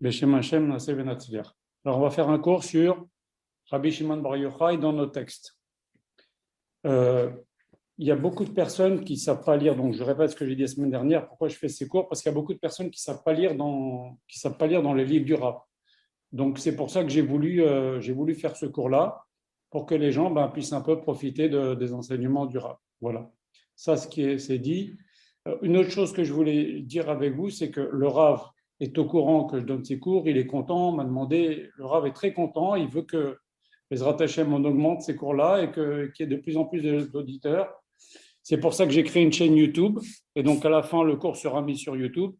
Beshem Hashem Naseh Benatzliach. Alors, on va faire un cours sur Rabbi Shimon Bar Yochai dans nos textes. Il y a beaucoup de personnes qui ne savent pas lire, donc je répète ce que j'ai dit la semaine dernière. Pourquoi je fais ces cours? Parce qu'il y a beaucoup de personnes qui ne savent pas lire dans les livres du Rav. Donc, c'est pour ça que j'ai voulu faire ce cours-là, pour que les gens puissent un peu profiter des enseignements du Rav. Voilà. Ça, c'est dit. Une autre chose que je voulais dire avec vous, c'est que le Rav est au courant que je donne ces cours, il est content, m'a demandé, le Rav est très content, il veut que Bezrat Hashem on augmente ces cours-là et qu'il y ait de plus en plus d'auditeurs. C'est pour ça que j'ai créé une chaîne YouTube, et donc à la fin, le cours sera mis sur YouTube,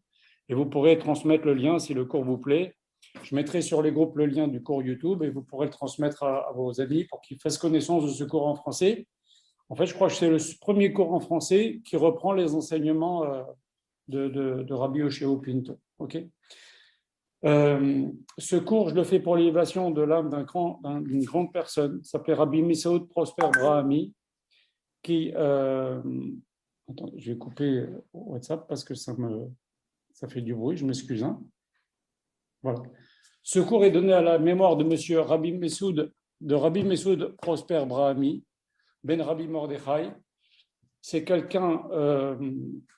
et vous pourrez transmettre le lien si le cours vous plaît. Je mettrai sur les groupes le lien du cours YouTube, et vous pourrez le transmettre à vos amis pour qu'ils fassent connaissance de ce cours en français. En fait, je crois que c'est le premier cours en français qui reprend les enseignements de Rabbi Yosheo Pinto. Okay. Ce cours, je le fais pour l'élévation de l'âme d'une grande personne, s'appelle Rabbi Mesoud Prosper Brahami, qui... attends, je vais couper WhatsApp parce que ça fait du bruit, je m'excuse. Voilà. Ce cours est donné à la mémoire de monsieur Rabbi Mesoud Prosper Brahami, Ben Rabbi Mordechai. C'est quelqu'un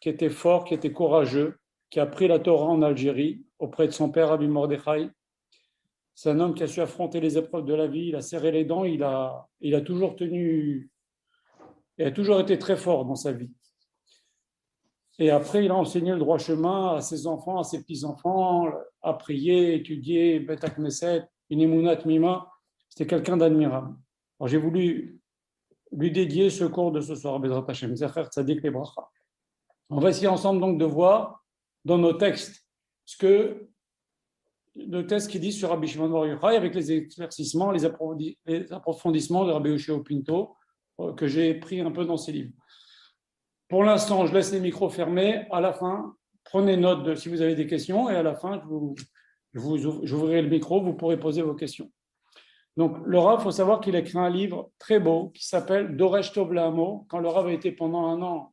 qui était fort, qui était courageux, qui a pris la Torah en Algérie auprès de son père Rabbi Mordechai. C'est un homme qui a su affronter les épreuves de la vie, il a serré les dents, il a toujours été très fort dans sa vie. Et après, il a enseigné le droit chemin à ses enfants, à ses petits-enfants, à prier, étudier, Bet HaKnesset, une Emunat Mima. C'était quelqu'un d'admirable. Alors j'ai voulu lui dédier ce cours de ce soir, Bezrat Hashem, Zecher Tzadik Lebracha. On va essayer ensemble donc de voir dans nos textes le texte qui dit sur Rabbi Shimon Bar Yochai avec les éclaircissements, les approfondissements de Rabbi Yosheo Pinto que j'ai pris un peu dans ces livres. Pour l'instant, je laisse les micros fermés. À la fin, prenez note si vous avez des questions et à la fin, j'ouvrirai le micro, vous pourrez poser vos questions. Donc, le Rav, il faut savoir qu'il a écrit un livre très beau qui s'appelle Doresh Tov La'amo. Quand le Rav a été pendant 1 an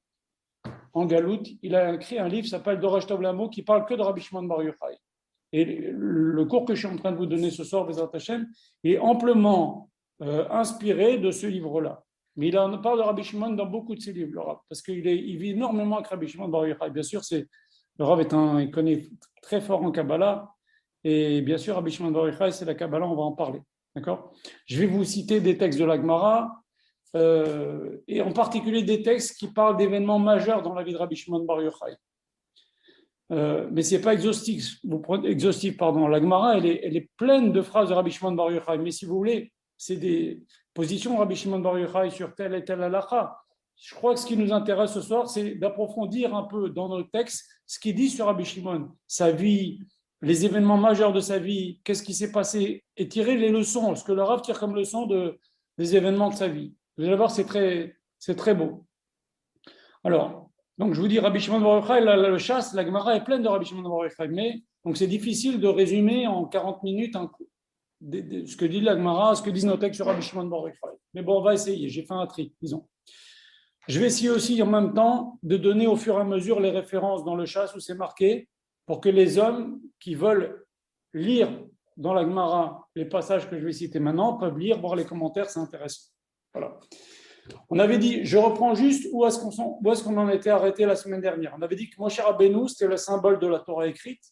en Galoute, il a écrit un livre qui s'appelle Doresh Tov La'amo qui parle que de Rabbi Shimon Bar Yochai. Et le cours que je suis en train de vous donner ce soir, Bezrat Hashem, est amplement inspiré de ce livre-là. Mais il en parle de Rabbi Shimon dans beaucoup de ses livres, le Rav, parce qu'il vit énormément avec Rabbi Shimon Bar Yochai. Bien sûr, le Rav il connaît très fort en Kabbalah, et bien sûr, Rabbi Shimon Bar Yochai, c'est la Kabbalah, on va en parler. D'accord? Je vais vous citer des textes de la Gemara, et en particulier des textes qui parlent d'événements majeurs dans la vie de Rabbi Shimon Bar Yochai. Mais ce n'est pas exhaustif. La Gemara, elle est pleine de phrases de Rabbi Shimon Bar Yochai. Mais si vous voulez, c'est des positions de Rabbi Shimon Bar Yochai sur telle et telle halakha. Je crois que ce qui nous intéresse ce soir, c'est d'approfondir un peu dans nos textes ce qu'il dit sur Rabbi Shimon, sa vie, les événements majeurs de sa vie, qu'est-ce qui s'est passé, et tirer les leçons, ce que le Rav tire comme leçon des événements de sa vie. Vous allez voir, c'est très beau. Alors, donc je vous dis, Rabbi Shimon Bar Yochai, le chasse, la Gemara est pleine de Rabbi Shimon Bar Yochai, mais donc c'est difficile de résumer en 40 minutes ce que dit la Gemara, ce que disent nos textes sur Rabbi Shimon Bar Yochai. Mais bon, on va essayer, j'ai fait un tri, disons. Je vais essayer aussi en même temps de donner au fur et à mesure les références dans le chasse où c'est marqué, pour que les hommes qui veulent lire dans la Gemara les passages que je vais citer maintenant peuvent lire, voir les commentaires, c'est intéressant. Voilà. On avait dit, je reprends juste où est-ce qu'on en était arrêté la semaine dernière. On avait dit que Moshe Rabbeinu, c'était le symbole de la Torah écrite.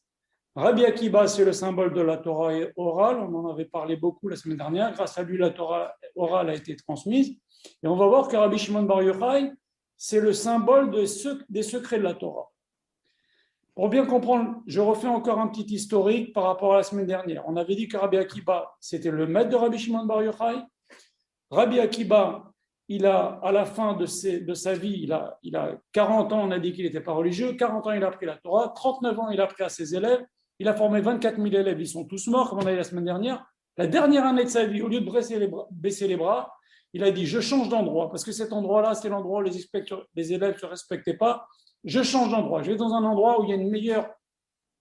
Rabbi Akiba, c'est le symbole de la Torah orale. On en avait parlé beaucoup la semaine dernière. Grâce à lui, la Torah orale a été transmise. Et on va voir que Rabbi Shimon Bar Yochai, c'est le symbole des secrets de la Torah. Pour bien comprendre, je refais encore un petit historique par rapport à la semaine dernière. On avait dit que Rabbi Akiba, c'était le maître de Rabbi Shimon Bar Yochai. Rabbi Akiba, à la fin de sa vie, il a 40 ans, on a dit qu'il n'était pas religieux, 40 ans, il a appris la Torah, 39 ans, il a appris à ses élèves, il a formé 24 000 élèves, ils sont tous morts, comme on a dit la semaine dernière. La dernière année de sa vie, au lieu de baisser les bras, il a dit, je change d'endroit, parce que cet endroit-là, c'est l'endroit où les élèves ne se respectaient pas, je change d'endroit, je vais dans un endroit où il y a une meilleure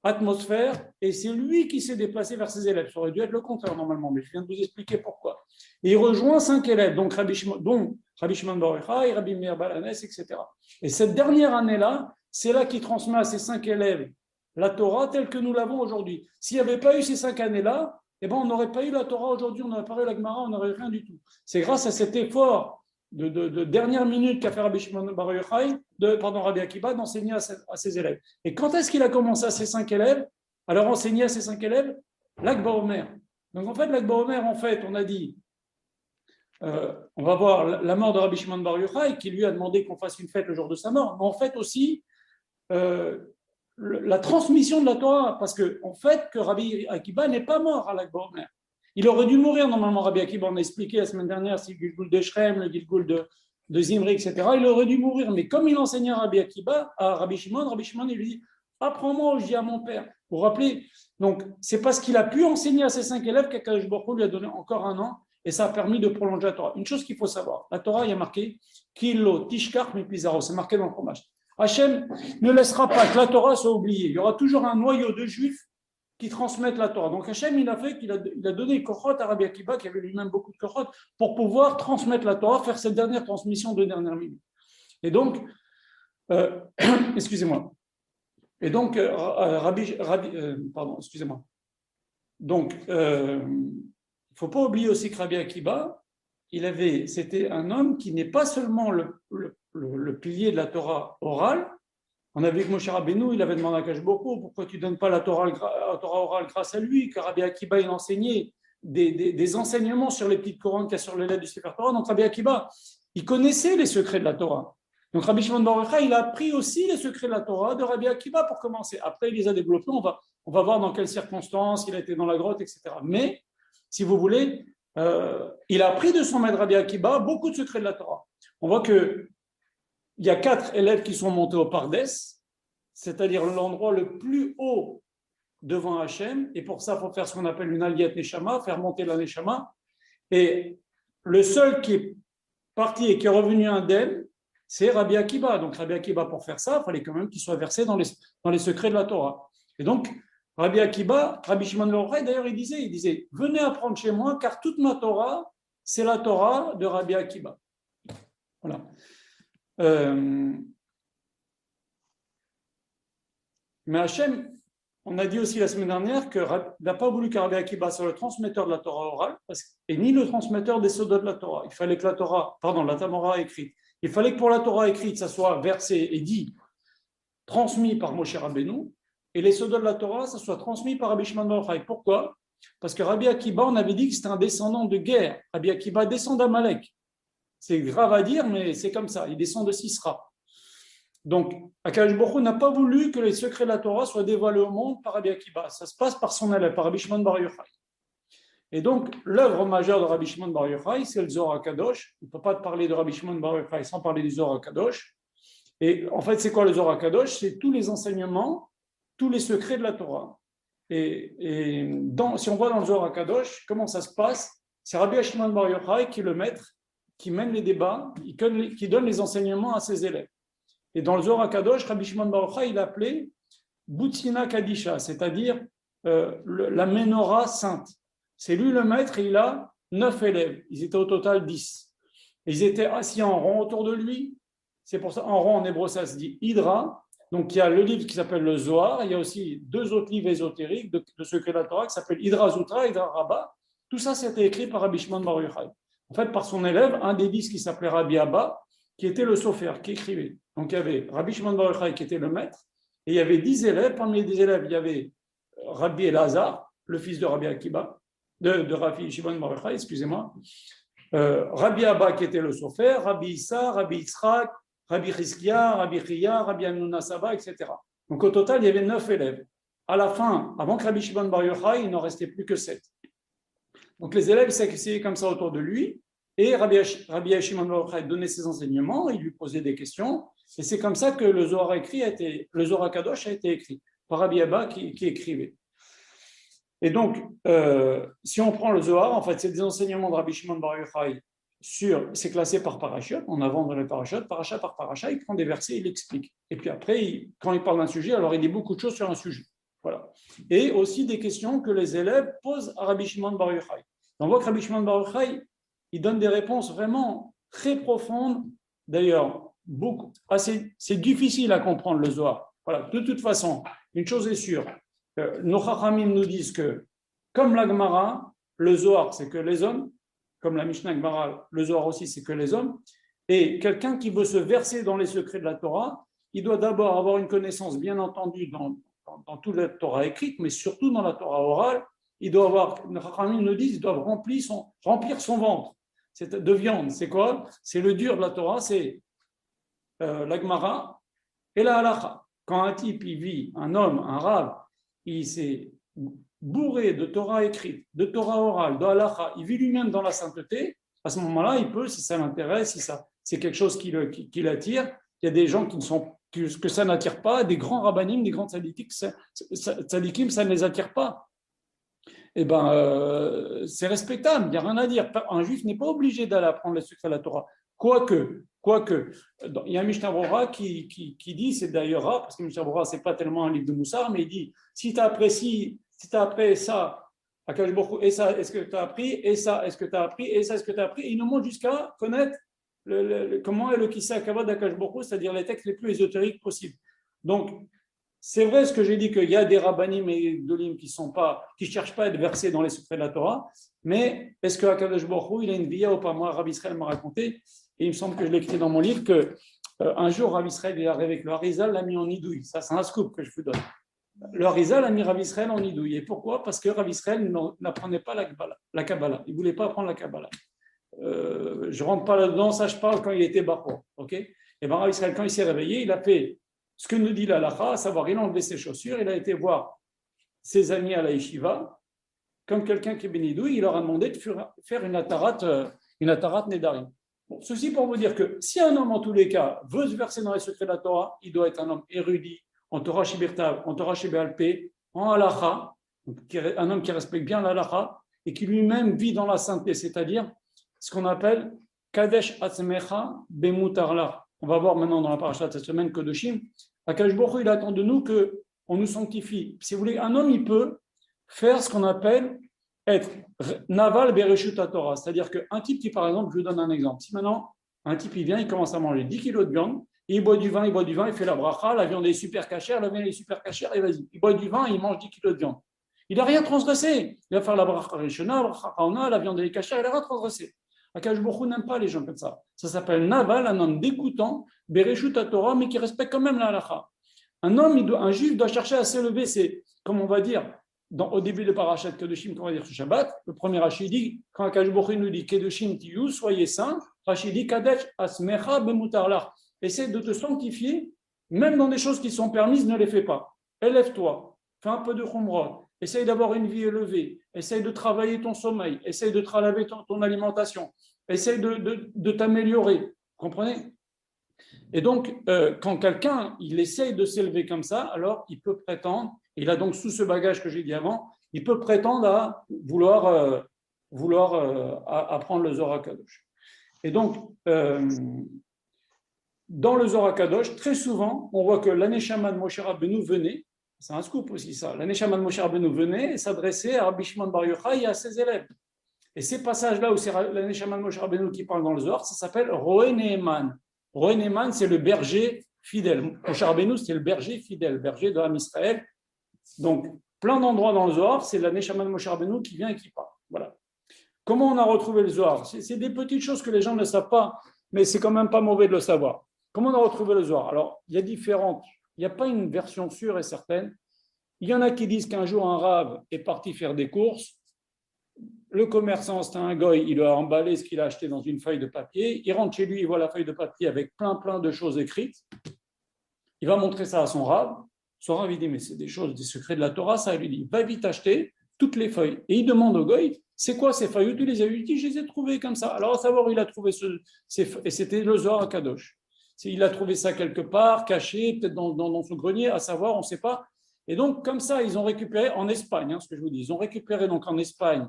atmosphère, et c'est lui qui s'est déplacé vers ses élèves. Ça aurait dû être le contraire normalement, mais je viens de vous expliquer pourquoi. Et il rejoint 5 élèves, donc Rabbi Shimon Bar Yochai, Rabbi Meir Baal HaNes, etc. Et cette dernière année-là, c'est là qu'il transmet à ses 5 élèves la Torah telle que nous l'avons aujourd'hui. S'il n'y avait pas eu ces 5 années-là, eh ben, on n'aurait pas eu la Torah aujourd'hui, on n'aurait pas eu la Gemara, on n'aurait rien du tout. C'est grâce à cet effort de dernière minute qu'a fait Rabbi Shimon Bar Yochai, Rabbi Akiba, d'enseigner à ses élèves. Et quand est-ce qu'il a commencé à ses 5 élèves, à leur enseigner à ses 5 élèves? L'Akba Omer. Donc en fait, l'Akba Omer, en fait, on a dit, on va voir la mort de Rabbi Shimon Bar Yochai, qui lui a demandé qu'on fasse une fête le jour de sa mort, mais en fait aussi la transmission de la Torah, parce qu'en fait, que Rabbi Akiba n'est pas mort à l'Akba Omer. Il aurait dû mourir normalement, Rabbi Akiba, on a expliqué la semaine dernière, c'est le Gilgul de Shrem, le Gilgul de Zimri, etc. Il aurait dû mourir, mais comme il enseignait à Rabbi Akiba, à Rabbi Shimon, il lui dit, apprends-moi où je dis à mon père. Vous vous rappelez? Donc, c'est parce qu'il a pu enseigner à ses 5 élèves qu'Akadosh Baruch Hu lui a donné encore un an, et ça a permis de prolonger la Torah. Une chose qu'il faut savoir, la Torah, il y a marqué, Kilo, Tishkar, Mipizaro, c'est marqué dans le fromage. Hachem ne laissera pas que la Torah soit oubliée. Il y aura toujours un noyau de juifs qui transmettent la Torah. Donc Hachem, il a donné Kochot à Rabbi Akiba, qui avait lui-même beaucoup de Kochot, pour pouvoir transmettre la Torah, faire cette dernière transmission de dernière minute. Et donc, excusez-moi. Et donc, excusez-moi. Donc, il ne faut pas oublier aussi que Rabbi Akiba, c'était un homme qui n'est pas seulement le pilier de la Torah orale. On a vu que Moshe Rabbeinu, il avait demandé à Akadosh Baruch Hu, pourquoi tu ne donnes pas la Torah orale grâce à lui, que Rabbi Akiba, il enseignait des enseignements sur les petites couronnes qu'il y a sur les lettres du Sefer Torah. Donc Rabbi Akiba, il connaissait les secrets de la Torah. Donc Rabbi Shimon Bar Yochai, il a appris aussi les secrets de la Torah de Rabbi Akiba pour commencer. Après, il les a développés, on va voir dans quelles circonstances il a été dans la grotte, etc. Mais, si vous voulez, il a appris de son maître Rabbi Akiba beaucoup de secrets de la Torah. On voit qu'il y a 4 élèves qui sont montés au Pardes, c'est-à-dire l'endroit le plus haut devant Hachem, et pour ça, il faut faire ce qu'on appelle une aliyat neshama, faire monter la neshama. Et le seul qui est parti et qui est revenu indemne, c'est Rabbi Akiba. Donc Rabbi Akiba, pour faire ça, il fallait quand même qu'il soit versé dans les secrets de la Torah. Et donc, Rabbi Akiba, Rabbi Shimon Bar Yochai, d'ailleurs, il disait, venez apprendre chez moi, car toute ma Torah, c'est la Torah de Rabbi Akiba. Voilà. Mais Hachem, on a dit aussi la semaine dernière qu'il n'a pas voulu que Rabbi Akiba soit le transmetteur de la Torah orale, et ni le transmetteur des sodas de la Torah. Il fallait que la Torah écrite. Il fallait que pour la Torah écrite, ça soit versé et dit, transmis par Moshe Rabbeinu, et les sodas de la Torah, ça soit transmis par Rabbi Shimon Bar Yochai. Pourquoi? Parce que Rabbi Akiba, on avait dit que c'était un descendant de guerre. Rabbi Akiba descend d'Amalek. C'est grave à dire, mais c'est comme ça. Il descend de Sisra. Donc, Akadosh Baruch Hu n'a pas voulu que les secrets de la Torah soient dévoilés au monde par Rabbi Akiba. Ça se passe par son élève, par Rabbi Shimon Bar Yochai. Et donc, l'œuvre majeure de Rabbi Shimon Bar Yochai, c'est le Zohar HaKadosh. On ne peut pas te parler de Rabbi Shimon Bar Yochai sans parler du Zohar HaKadosh. Et en fait, c'est quoi le Zohar HaKadosh? C'est tous les enseignements, tous les secrets de la Torah. Et si on voit dans le Zohar HaKadosh, comment ça se passe? C'est Rabbi Shimon Bar Yochai qui est le maître, qui mène les débats, qui donne les enseignements à ses élèves. Et dans le Zohar HaKadosh, Rabbi Shimon Bar Yochai, il appelait Boutina Kadisha, c'est-à-dire la Ménorah sainte. C'est lui le maître et il a 9 élèves. Ils étaient au total 10. Et ils étaient assis en rond autour de lui. C'est pour ça, en rond en hébreu, ça se dit Hydra. Donc il y a le livre qui s'appelle le Zohar. Il y a aussi 2 autres livres ésotériques de secrets de la Torah qui s'appellent Hydra Zutra, Hydra Rabbah. Tout ça, c'était écrit par Rabbi Shimon Bar Yochai. En fait, par son élève, un des 10 qui s'appelait Rabbi Abba, qui était le sofer, qui écrivait. Donc il y avait Rabbi Shimon Bar Yochai qui était le maître. Et il y avait 10 élèves. Parmi les élèves, il y avait Rabbi Elazar, le fils de Rabbi Akiba, de Rabbi Shimon Bar Yochai, excusez-moi. Rabbi Abba qui était le sofer, Rabbi Issa, Rabbi Yitzhak, Rabbi Chizkia, Rabbi Chia, Rabbi Amnuna Saba, etc. Donc au total, il y avait 9 élèves. À la fin, avant que Rabbi Shimon Bar Yochai, il n'en restait plus que 7. Donc les élèves s'asseyaient comme ça autour de lui, et Rabbi Shimon Bar Yochai donnait ses enseignements, il lui posait des questions, et c'est comme ça que le Zohar HaKadosh a été écrit, par Rabbi Abba qui écrivait. Et donc, si on prend le Zohar, en fait, c'est des enseignements de Rabbi Shimon Bar Yochai c'est classé par parachute, en avant dans les parachutes, paracha par paracha, il prend des versets, il explique. Et puis après, quand il parle d'un sujet, alors il dit beaucoup de choses sur un sujet. Voilà. Et aussi des questions que les élèves posent à Rabbi Shimon Bar Yochai. On voit que Rabbi Shimon Bar Yochai, il donne des réponses vraiment très profondes, d'ailleurs, c'est difficile à comprendre le Zohar. Voilà. De toute façon, une chose est sûre, nos Chachamim nous disent que, comme la Gemara, le Zohar, c'est que les hommes, comme la Mishnah Gemara, le Zohar aussi, c'est que les hommes, et quelqu'un qui veut se verser dans les secrets de la Torah, il doit d'abord avoir une connaissance, bien entendu, dans toute la Torah écrite, mais surtout dans la Torah orale. Il doit avoir, les Chachamim nous disent, il doit remplir son ventre de viande. C'est quoi? C'est le dur de la Torah, c'est la Gemara et la Halacha. Quand un type, il vit, un homme, un rave, il s'est bourré de Torah écrite, de Torah orale, de Halacha, il vit lui-même dans la sainteté, à ce moment-là, il peut, si ça l'intéresse, si c'est quelque chose qui l'attire, il y a des gens que ça n'attire pas, des grands rabbanim, des grands tzadikim, ça ne les attire pas. Eh bien, c'est respectable, il n'y a rien à dire. Un juif n'est pas obligé d'aller apprendre les secrets de la Torah. Quoique, il y a un Mishnah Brura qui dit, c'est d'ailleurs rare, parce que Mishnah Brura, ce n'est pas tellement un livre de Moussar, mais il dit, si tu as appris ça, Akadosh Baruch Hu, et ça, est-ce que tu as appris, et ça, est-ce que tu as appris, et ça, est-ce que tu as appris, et il nous montre jusqu'à connaître comment est le Kissa Akava d'Akadosh Baruch Hu, c'est-à-dire les textes les plus ésotériques possibles. Donc, c'est vrai ce que j'ai dit, qu'il y a des rabbanim et dolim qui ne cherchent pas à être versés dans les secrets de la Torah, mais est-ce que Akadosh Baruch Hu, il a une via ou pas? Moi, Rabbi Israël m'a raconté, et il me semble que je l'ai écrit dans mon livre, qu'un jour, Rabbi Israël est arrivé avec le Harizal, l'a mis en idouille. Ça, c'est un scoop que je vous donne. Le Harizal a mis Rabbi Israël en idouille. Et pourquoi? Parce que Rabbi Israël n'apprenait pas la Kabbalah. Il ne voulait pas apprendre la Kabbalah. Je ne rentre pas là-dedans, ça je parle quand il était Bachor. Okay? Et bien Rabbi Israël, quand il s'est réveillé, il a fait ce que nous dit la Halacha, à savoir, il a enlevé ses chaussures, il a été voir ses amis à la yeshiva, comme quelqu'un qui est bénidouille, il leur a demandé de faire une atarat nedarim. Bon, ceci pour vous dire que si un homme, en tous les cas, veut se verser dans les secrets de la Torah, il doit être un homme érudit, en Torah Shibirtav, en Torah Shibéalpé, en halacha, un homme qui respecte bien la halacha et qui lui-même vit dans la sainteté, c'est-à-dire ce qu'on appelle Kadesh Atzmecha Bemutarla. On va voir maintenant dans la paracha de cette semaine Kodoshim. Akadosh Baruch Hu, il attend de nous qu'on nous sanctifie. Si vous voulez, un homme, il peut faire ce qu'on appelle être naval bereshut Torah, c'est-à-dire qu'un type qui, par exemple, je vous donne un exemple. Si maintenant, un type, il vient, il commence à manger 10 kilos de viande, il boit du vin, il fait la bracha, la viande est super cachère, la viande est super cachère, et vas-y. Il boit du vin et il mange 10 kilos de viande. Il n'a rien transgressé. Il va faire la bracha rishona, la bracha haona, la viande est cachère, il n'a rien transgressé. Akadosh Baruch Hu n'aime pas les gens comme ça. Ça s'appelle naval, un homme dégoûtant, bereshut Torah, mais qui respecte quand même la halacha. Un juif doit chercher à s'élever, c'est, comme on va dire, au début de Parashat Kedoshim, qu'on va dire sur Shabbat, le premier Rashi dit, quand Akadosh Baruch Hu nous dit Kedoshim tiyu, soyez saints, Rashi dit Kadesh asmecha bemutarlach. Essaie de te sanctifier, même dans des choses qui sont permises, ne les fais pas. Élève-toi, fais un peu de chumrah, essaye d'avoir une vie élevée, essaye de travailler ton sommeil, essaye de travailler ton alimentation, essaye de t'améliorer. Vous comprenez? Et donc, quand quelqu'un il essaye de s'élever comme ça, alors il peut prétendre, il a donc sous ce bagage que j'ai dit avant, il peut prétendre à vouloir apprendre le Zohar Kadosh. Et donc, dans le Zohar Kadosh, très souvent, on voit que l'Aneshama de Moshe Rabbeinu venait, c'est un scoop aussi ça, l'Aneshama de Moshe Rabbeinu venait et s'adressait à Rabbi Shimon Bar Yochai et à ses élèves. Et ces passages-là où c'est l'Aneshama de Moshe Rabbeinu qui parle dans le Zohar, ça s'appelle Roé Neheman. Roé Neheman, c'est le berger fidèle. Moshe Rabbeinu, c'est le berger fidèle, berger de Ham Israël. Donc, plein d'endroits dans le Zohar, c'est l'Aneshama de Moshe Rabbeinu qui vient et qui parle. Voilà. Comment on a retrouvé le Zohar? C'est des petites choses que les gens ne savent pas, mais c'est quand même pas mauvais de le savoir. Comment on a retrouvé le Zohar? Alors, il y a différentes. Il n'y a pas une version sûre et certaine. Il y en a qui disent qu'un jour, un rave est parti faire des courses. Le commerçant, c'est un goy, il a emballé ce qu'il a acheté dans une feuille de papier. Il rentre chez lui, il voit la feuille de papier avec plein de choses écrites. Il va montrer ça à son rave. Son rave, il dit, mais c'est des choses, des secrets de la Torah, ça. Il lui dit, va vite acheter toutes les feuilles. Et il demande au goy, c'est quoi ces feuilles? Tu les as eues? Je les ai trouvées comme ça. Alors, à savoir, il a trouvé et c'était le Zohar Kadosh. Il a trouvé ça quelque part, caché, peut-être dans son grenier, à savoir, on ne sait pas. Et donc, comme ça, ils ont récupéré en Espagne, ce que je vous dis, ils ont récupéré donc en Espagne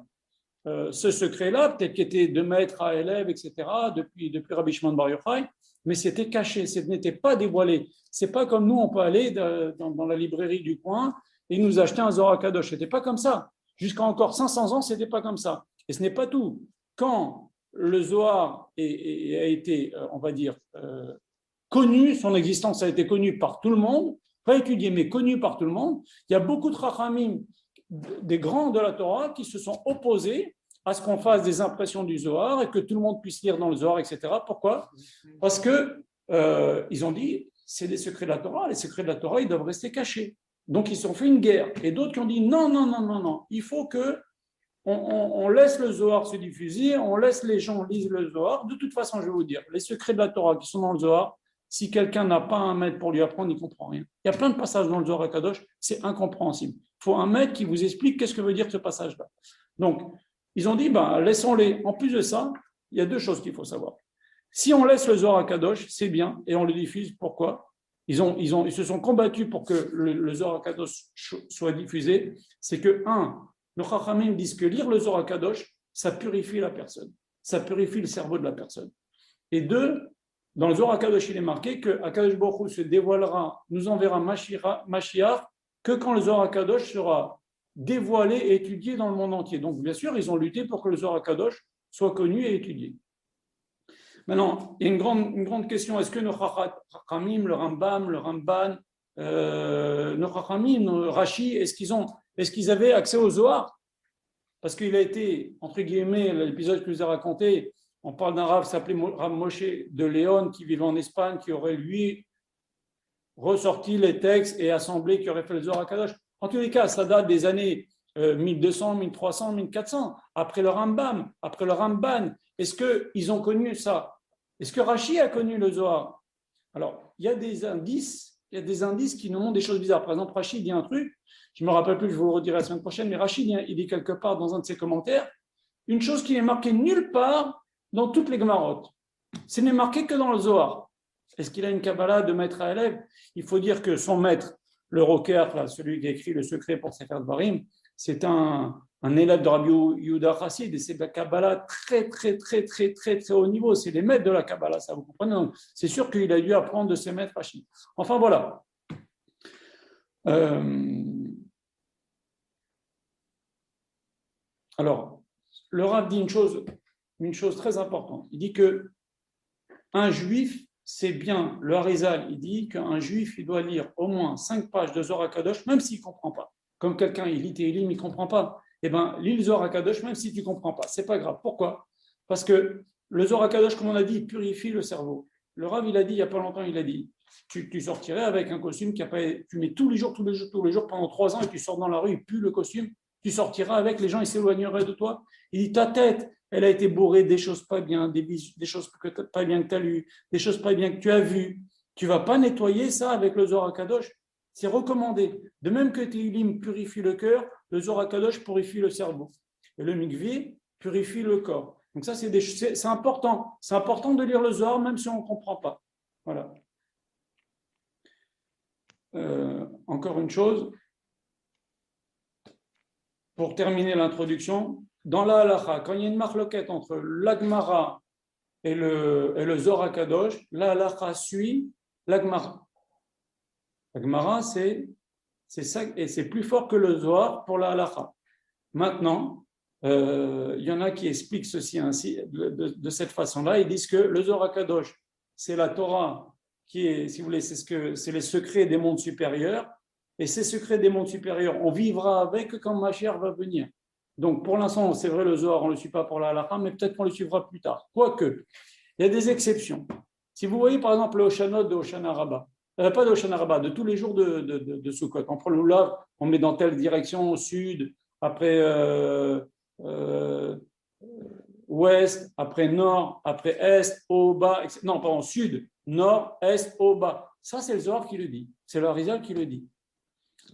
ce secret-là, peut-être qui était de maître à élève, etc., depuis Rabbi Shimon Bar Yochai, mais c'était caché, ce n'était pas dévoilé. Ce n'est pas comme nous, on peut aller dans la librairie du coin et nous acheter un Zohar Kadosh. Ce n'était pas comme ça. Jusqu'à encore 500 ans, ce n'était pas comme ça. Et ce n'est pas tout. Quand le Zohar a été, on va dire, connu, son existence a été connue par tout le monde, pas étudié, mais connu par tout le monde. Il y a beaucoup de Chachamim, des grands de la Torah, qui se sont opposés à ce qu'on fasse des impressions du Zohar et que tout le monde puisse lire dans le Zohar, etc. Pourquoi? Parce que ils ont dit, c'est des secrets de la Torah, les secrets de la Torah, ils doivent rester cachés. Donc, ils se sont fait une guerre. Et d'autres qui ont dit, non, non, non, non, non, il faut que on laisse le Zohar se diffuser, on laisse les gens lire le Zohar. De toute façon, je vais vous dire, les secrets de la Torah qui sont dans le Zohar, si quelqu'un n'a pas un maître pour lui apprendre, il ne comprend rien. Il y a plein de passages dans le Zohar à Kadosh, c'est incompréhensible. Il faut un maître qui vous explique qu'est-ce que veut dire ce passage-là. Donc, ils ont dit, laissons-les. En plus de ça, il y a deux choses qu'il faut savoir. Si on laisse le Zohar à Kadosh, c'est bien, et on le diffuse. Pourquoi? Ils se sont combattus pour que le Zohar à Kadosh soit diffusé. C'est que, le Chachamim disent que lire le Zohar Kadosh, ça purifie la personne, ça purifie le cerveau de la personne. Et deux, dans le Zohar Kadosh, il est marqué que Akadosh Baruch Hu se dévoilera, nous enverra Mashiach que quand le Zohar Kadosh sera dévoilé et étudié dans le monde entier. Donc, bien sûr, ils ont lutté pour que le Zohar Kadosh soit connu et étudié. Maintenant, il y a une grande question. Est-ce que nos Chachamim, le Rambam, le Ramban, nos Chachamim, nos Rashi, est-ce qu'ils avaient accès au Zohar? Parce qu'il a été, entre guillemets, l'épisode que je vous ai raconté, on parle d'un Rav qui s'appelait Rav Moshe de Léon, qui vivait en Espagne, qui aurait, lui, ressorti les textes et assemblé, qui aurait fait le Zohar Kadosh. En tous les cas, ça date des années 1200, 1300, 1400, après le Rambam, après le Ramban. Est-ce qu'ils ont connu ça? Est-ce que Rashi a connu le Zohar? Alors, il y a des indices qui nous montrent des choses bizarres. Par exemple, Rashi dit un truc, je ne me rappelle plus, je vous le redirai la semaine prochaine, mais Rashi il dit quelque part dans un de ses commentaires, une chose qui n'est marquée nulle part dans toutes les Gemarot. Ce n'est marqué que dans le Zohar. Est-ce qu'il a une Kabbalah de maître à élève? Il faut dire que son maître, le Roker, celui qui a écrit le secret pour Sefer Dvarim, c'est un élève de Rabbi Yehuda Chassid, et c'est de la Kabbalah très, très, très, très, très, très haut niveau. C'est les maîtres de la Kabbalah, ça vous comprenez? Donc, c'est sûr qu'il a dû apprendre de ses maîtres Rashi. Enfin, voilà. Alors, le Rav dit une chose très importante. Il dit que un juif, c'est bien, le Harizal, il dit qu'un juif, il doit lire au moins 5 pages de Zohar Kadosh, même s'il ne comprend pas. Comme quelqu'un, il lit Tehillim, il ne comprend pas. Eh bien, lis le Zohar Kadosh, même si tu ne comprends pas. Ce n'est pas grave. Pourquoi? Parce que le Zohar Kadosh, comme on a dit, purifie le cerveau. Le Rav, il a dit, il n'y a pas longtemps, il a dit, tu sortirais avec un costume qui a pas, tu mets tous les jours pendant 3 ans et tu sors dans la rue, il pue le costume, tu sortiras avec, les gens, ils s'éloigneraient de toi. Il dit, ta tête, elle a été bourrée des choses pas bien, des choses pas bien que tu as lues, des choses pas bien que tu as vues. Tu ne vas pas nettoyer ça avec le Zohar Kadosh. C'est recommandé. De même que Tehillim purifie le cœur, le Zohar Kadosh purifie le cerveau. Et le Mikvé purifie le corps. Donc ça, c'est important. C'est important de lire le Zohar, même si on ne comprend pas. Voilà. Encore une chose, pour terminer l'introduction, dans la halacha, quand il y a une marloquette entre l'Agmara et le Zohar Kadosh, la halacha suit l'Agmara. L'Agmara, c'est ça, et c'est plus fort que le Zohar pour la halacha. Maintenant, il y en a qui expliquent ceci ainsi, de cette façon-là. Ils disent que le Zohar Kadosh, c'est la Torah qui est, si vous voulez, c'est les secrets des mondes supérieurs. Et ces secrets des mondes supérieurs, on vivra avec quand Mashiach va venir. Donc, pour l'instant, c'est vrai, le Zohar, on ne le suit pas pour la halakha, mais peut-être qu'on le suivra plus tard. Quoique, il y a des exceptions. Si vous voyez, par exemple, le Hoshanot de Hoshana Rabbah, pas de Hoshana Rabbah, de tous les jours de Sukkot, on prend le Lulav, on met dans telle direction, au sud, après ouest, après nord, après est, au bas, etc. Non, pardon, sud, nord, est, au bas. Ça, c'est le Zohar qui le dit. C'est le Harizal qui le dit.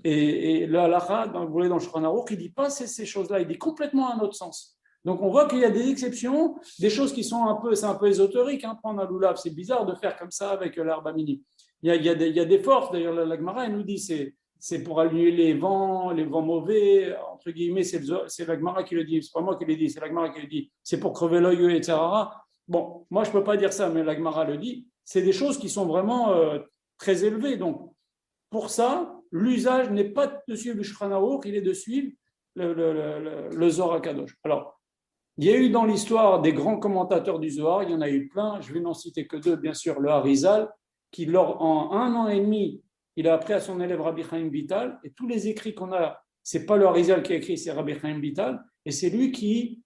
Et le halakha, vous voyez dans le Shulchan Aruch, il ne dit pas ces choses-là, il dit complètement un autre sens. Donc on voit qu'il y a des exceptions, des choses qui sont c'est un peu ésotérique, hein, prendre un lulav, c'est bizarre de faire comme ça avec l'herbe amini. Il y a des forces, d'ailleurs la Gemara, elle nous dit c'est pour annuler les vents mauvais, entre guillemets, c'est la Gemara qui le dit, c'est pas moi qui le dis, c'est la Gemara qui le dit, c'est pour crever l'œil, etc. Bon, moi je ne peux pas dire ça, mais la Gemara le dit, c'est des choses qui sont vraiment très élevées, donc pour ça, l'usage n'est pas de suivre le Shulchan Aruch, il est de suivre le Zohar Kadosh. Alors, il y a eu dans l'histoire des grands commentateurs du Zohar, il y en a eu plein, je vais n'en citer que 2, bien sûr, le Harizal, qui en 1 an et demi il a appris à son élève Rabbi Chaim Vital, et tous les écrits qu'on a, c'est pas le Harizal qui a écrit, c'est Rabbi Chaim Vital, et c'est lui qui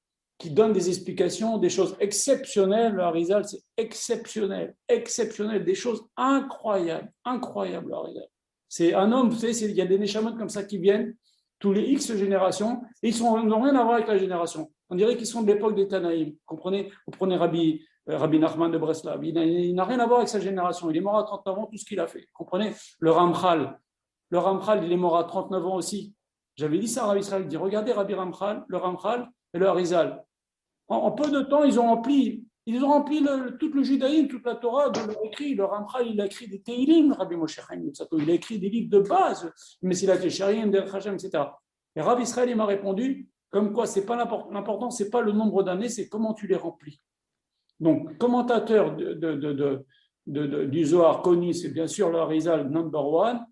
donne des explications, des choses exceptionnelles. Le Harizal, c'est exceptionnel, des choses incroyables, le Harizal. C'est un homme, vous savez, il y a des Neshamot comme ça qui viennent, tous les X générations, et ils n'ont rien à voir avec la génération. On dirait qu'ils sont de l'époque des Tanaïm. Comprenez, vous prenez Rabbi Nachman de Breslav, il n'a rien à voir avec sa génération. Il est mort à 39 ans, tout ce qu'il a fait. Comprenez, le Ramchal, il est mort à 39 ans aussi. J'avais dit ça à Rabbi Israël, il dit, regardez Rabbi Ramchal, le Ramchal et le Harizal. En peu de temps, ils ont rempli tout le judaïsme, toute la Torah de leur écrit. Le Ramchal, il a écrit des Teilim, Rabbi Moshe Chaim Luzzatto, il a écrit des livres de base, Messilat Yesharim, Der Hashem, etc. Et Rabbi Israël, il m'a répondu, comme quoi, c'est pas l'important, c'est pas le nombre d'années, c'est comment tu les remplis. Donc, commentateur du Zohar connu, c'est bien sûr le Harizal number one,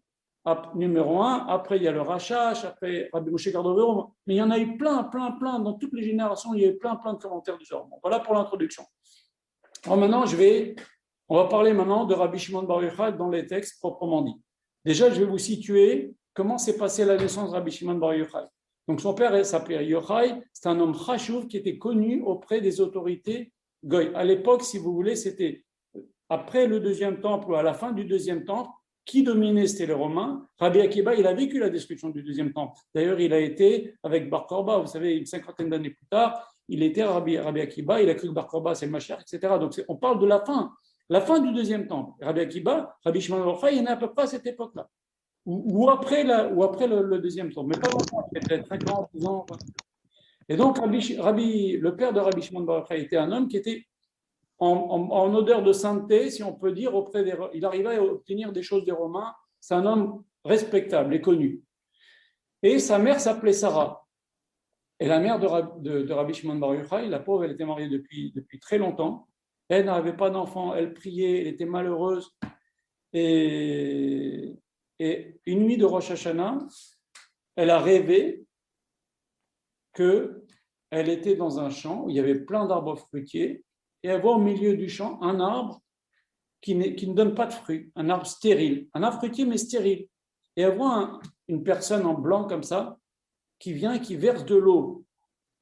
numéro un. Après, il y a le Rachash, après Rabbi Moshe Cordovero, mais il y en a eu plein. Dans toutes les générations, il y a eu plein de commentaires du Zohar. Bon, voilà pour l'introduction. Alors maintenant, on va parler maintenant de Rabbi Shimon Bar Yochai dans les textes proprement dit. Déjà, je vais vous situer comment s'est passée la naissance de Rabbi Shimon Bar Yochai. Donc, son père s'appelait Yochai, c'est un homme chashuv qui était connu auprès des autorités goy. À l'époque, si vous voulez, c'était après le deuxième temple ou à la fin du deuxième temple. Qui dominait, c'était les Romains. Rabbi Akiba, il a vécu la destruction du deuxième temple. D'ailleurs, il a été avec Bar Korba, vous savez, une cinquantaine d'années plus tard, il était Rabbi Akiba, il a cru que Bar Korba, c'est le Mashiach, etc. Donc, on parle de la fin du deuxième temple. Rabbi Akiba, Rabbi Shimon Bar Yochai, il est à peu près à cette époque-là. Ou après le deuxième temple, mais pas longtemps, peut-être 5 ans, 10 ans. Et donc, le père de Rabbi Shimon Bar Yochai était un homme qui était en odeur de sainteté, si on peut dire, il arrivait à obtenir des choses des Romains. C'est un homme respectable et connu. Et sa mère s'appelait Sarah. Et la mère de Rabbi Shimon Bar Yochai, la pauvre, elle était mariée depuis très longtemps. Elle n'avait pas d'enfant, elle priait, elle était malheureuse. Et une nuit de Rosh Hashanah, elle a rêvé qu'elle était dans un champ où il y avait plein d'arbres fruitiers. Et elle voit au milieu du champ un arbre qui ne donne pas de fruits, un arbre stérile, un arbre fruitier mais stérile. Et elle voit une personne en blanc comme ça qui vient et qui verse de l'eau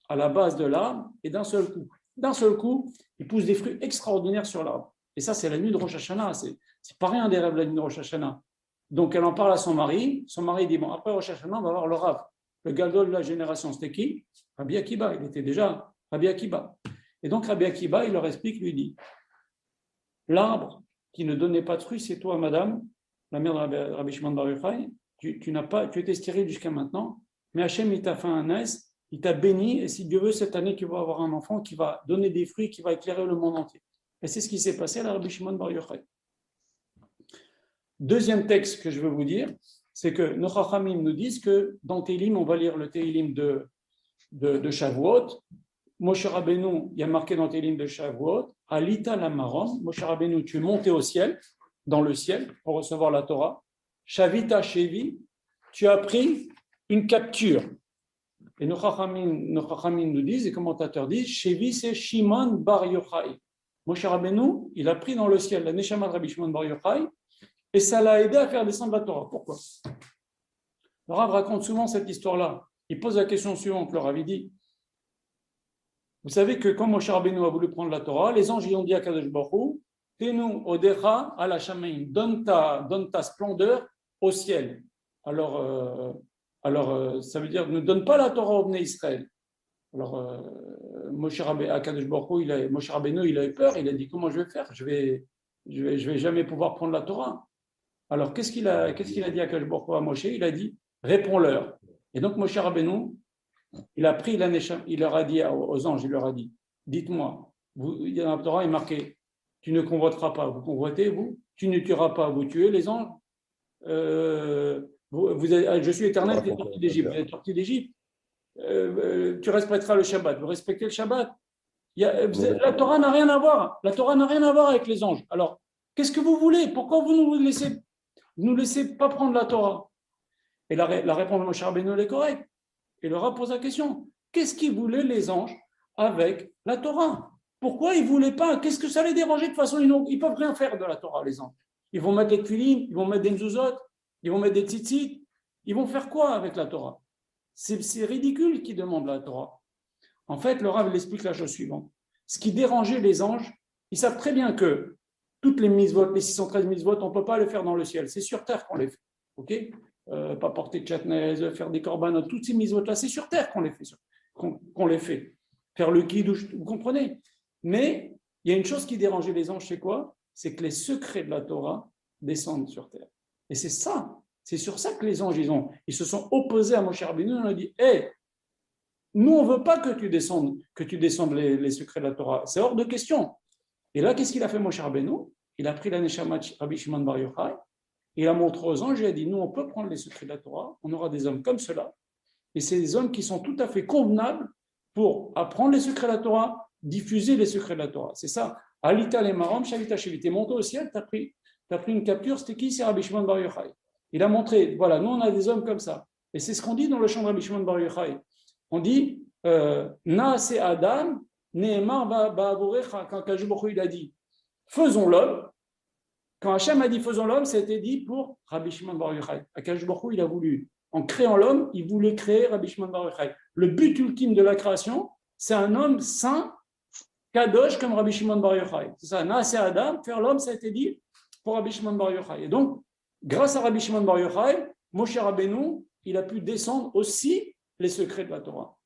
à la base de l'arbre et d'un seul coup, il pousse des fruits extraordinaires sur l'arbre. Et ça, c'est la nuit de Rosh Hashanah, c'est pas rien des rêves de la nuit de Rosh Hashanah. Donc elle en parle à son mari dit, bon, après Rosh Hashanah, on va voir le Rav, le gadol de la génération, c'était qui? Rabbi Akiba, il était déjà Rabbi Akiba. Et donc Rabbi Akiba, il leur explique, lui dit, l'arbre qui ne donnait pas de fruits, c'est toi, madame, la mère de Rabbi Shimon Bar Yochai, tu étais stérile jusqu'à maintenant, mais Hachem, il t'a fait un ès, il t'a béni, et si Dieu veut, cette année, tu vas avoir un enfant qui va donner des fruits, qui va éclairer le monde entier. Et c'est ce qui s'est passé à la Rabbi Shimon Bar Yochai. Deuxième texte que je veux vous dire, c'est que nos Chachamim nous disent que dans Télim, on va lire le Télim de Shavuot. Moshe Rabbeinu, il y a marqué dans Télim de Shavuot, Alita Lamarom, Moshe Rabbeinu, tu es monté au ciel, dans le ciel, pour recevoir la Torah. Shavita Shevi, tu as pris une capture. Et nos Chachamim nous disent, les commentateurs disent, Shevi c'est Shimon Bar Yochai. Moshe Rabbeinu, il a pris dans le ciel la Neshama de Rabbi Shimon Bar Yochai, et ça l'a aidé à faire descendre la Torah. Pourquoi? Le Rav raconte souvent cette histoire-là. Il pose la question suivante, le Rav, il dit, vous savez que quand Moshe Rabbeinu a voulu prendre la Torah, les anges y ont dit à Kadosh Baruch Hu, Tenu odecha ala shamayim, donne ta splendeur au ciel. Alors, ça veut dire, ne donne pas la Torah au Bnei Israël. Alors, Moshe Rabbeinu, il a eu peur, il a dit, comment je vais faire? Je vais jamais pouvoir prendre la Torah. Alors, qu'est-ce qu'il a dit à Kadosh Baruch Hu, à Moshe? Il a dit, réponds-leur. Et donc, Moshe Rabbeinu, il a pris la Neshama, il leur a dit aux anges, il leur a dit, dites-moi, il y a dans la Torah, il est marqué, tu ne convoiteras pas, vous convoitez, vous, tu ne tueras pas, vous tuez les anges, je suis éternel, tu es sorti d'Égypte, vous êtes sorti d'Égypte, tu respecteras le Shabbat, vous respectez le Shabbat. La Torah n'a rien à voir, avec les anges. Alors, qu'est-ce que vous voulez? Pourquoi vous ne nous laissez pas prendre la Torah? Et la réponse de Moshe Rabbeinu est correcte. Et le Rav pose la question, qu'est-ce qu'ils voulaient les anges avec la Torah? Pourquoi ils ne voulaient pas? Qu'est-ce que ça les dérangeait? De toute façon, ils ne peuvent rien faire de la Torah, les anges. Ils vont mettre des tefilin, ils vont mettre des mezuzot. Ils vont mettre des tzitzit. Ils vont faire quoi avec la Torah? C'est ridicule qu'ils demandent la Torah. En fait, le Rav explique la chose suivante. Ce qui dérangeait les anges, ils savent très bien que toutes les mitzvot, les 613 mitzvot, on ne peut pas les faire dans le ciel. C'est sur terre qu'on les fait. Ok? Pas porter de chatnez, faire des corbanotes, toutes ces mitzvot-là, c'est sur terre qu'on les fait. Qu'on les fait. Faire le kiddush, vous comprenez? Mais il y a une chose qui dérangeait les anges, c'est quoi? C'est que les secrets de la Torah descendent sur terre. Et c'est ça. C'est sur ça que les anges, ils se sont opposés à Moshe Rabbeinu. On a dit, hé, nous, on ne veut pas que tu descendes les secrets de la Torah. C'est hors de question. Et là, qu'est-ce qu'il a fait, Moshe Rabbeinu? Il a pris la Neshama de Rabbi Shimon Bar Yochai, il a montré aux anges, il a dit, nous, on peut prendre les secrets de la Torah, on aura des hommes comme cela, et c'est des hommes qui sont tout à fait convenables pour apprendre les secrets de la Torah, diffuser les secrets de la Torah. C'est ça. Alita le maram, shavita shevit. T'es monté au ciel, t'as pris une capture, c'était qui? C'est Rabbi Shimon Bar Yochai. Il a montré, voilà, nous, on a des hommes comme ça. Et c'est ce qu'on dit dans le chant de Rabbi Shimon Bar Yochai. On dit, Naase Adam, Nehemar Ba'avorecha, quand Kadosh Baruch Hu il a dit, faisons l'homme. Quand Hachem a dit faisons l'homme, ça a été dit pour Rabbi Shimon Bar Yochai. Kadosh Baruch Hu il a voulu, en créant l'homme, il voulait créer Rabbi Shimon Bar Yochai. Le but ultime de la création, c'est un homme saint, Kadosh comme Rabbi Shimon Bar Yochai. C'est ça, Naase Adam, faire l'homme, ça a été dit pour Rabbi Shimon Bar Yochai. Et donc, grâce à Rabbi Shimon Bar Yochai, Moshe Rabbeinu, il a pu descendre aussi les secrets de la Torah.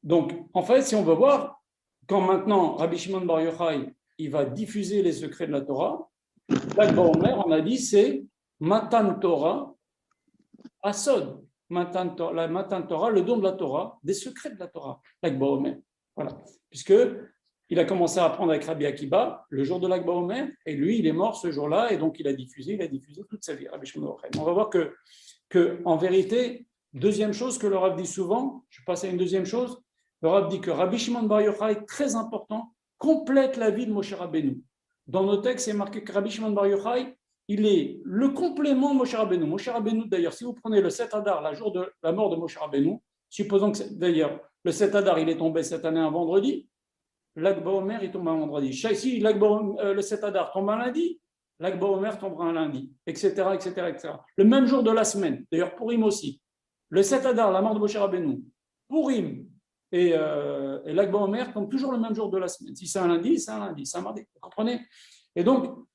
Donc, en fait, si on veut voir, quand maintenant Rabbi Shimon Bar Yochai, il va diffuser les secrets de la Torah, l'Akba Omer, on a dit, c'est Matan Torah, Asod. Matan Torah, le don de la Torah, des secrets de la Torah, l'Akba Omer. Voilà. Puisque il a commencé à apprendre avec Rabbi Akiba le jour de l'Akba Omer, et lui, il est mort ce jour-là, et donc il a diffusé toute sa vie, Rabbi Shimon Bar Yochai. On va voir que en vérité, deuxième chose que le Rav dit souvent, je passe à une deuxième chose, le Rav dit que Rabbi Shimon Bar Yochai, très important, complète la vie de Moshe Rabbeinu. Dans nos textes, c'est marqué que Rabbi Shimon Bar Yochai, il est le complément de Moshe Rabbeinu. Moshe Rabbeinu, d'ailleurs, si vous prenez le 7 Adar, la jour de la mort de Moshe Rabbeinu, supposons que, d'ailleurs, le 7 Adar, il est tombé cette année un vendredi, l'Akba Omer, il tombe un vendredi. Si le 7 Adar tombe un lundi, l'Akba Omer tombera un lundi, etc., etc., etc. Le même jour de la semaine, d'ailleurs, Purim aussi. Le 7 Adar, la mort de Moshe Rabbeinu, Purim, et l'Akba Omer tombe toujours le même jour de la semaine. Si c'est un lundi, c'est un lundi, c'est un mardi. Vous comprenez? Et donc,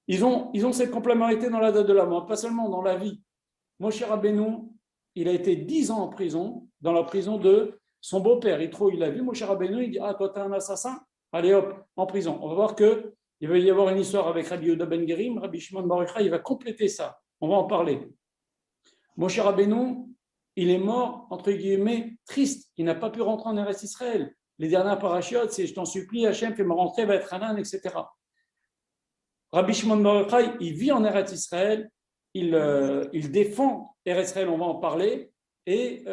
ils ont cette complémentarité dans la date de la mort, pas seulement dans la vie. Moshe Rabbeinu, il a été 10 ans en prison, dans la prison de son beau-père. Il a vu Moshe Rabbeinu, il dit, ah, toi, t'es un assassin? Allez, hop, en prison. On va voir qu'il va y avoir une histoire avec Rabbi Yehuda ben Gerim, Rabbi Shimon Bar Yochai, il va compléter ça. On va en parler. Moshe Rabbeinu, il est mort, entre guillemets, triste. Il n'a pas pu rentrer en Eretz Israël. Les dernières parachiotes, c'est je t'en supplie, Hachem, fais-moi rentrer, va être Hanan, etc. Rabbi Shimon Bar Yochai, il vit en Eretz Israël, il défend Eretz Israël, on va en parler, et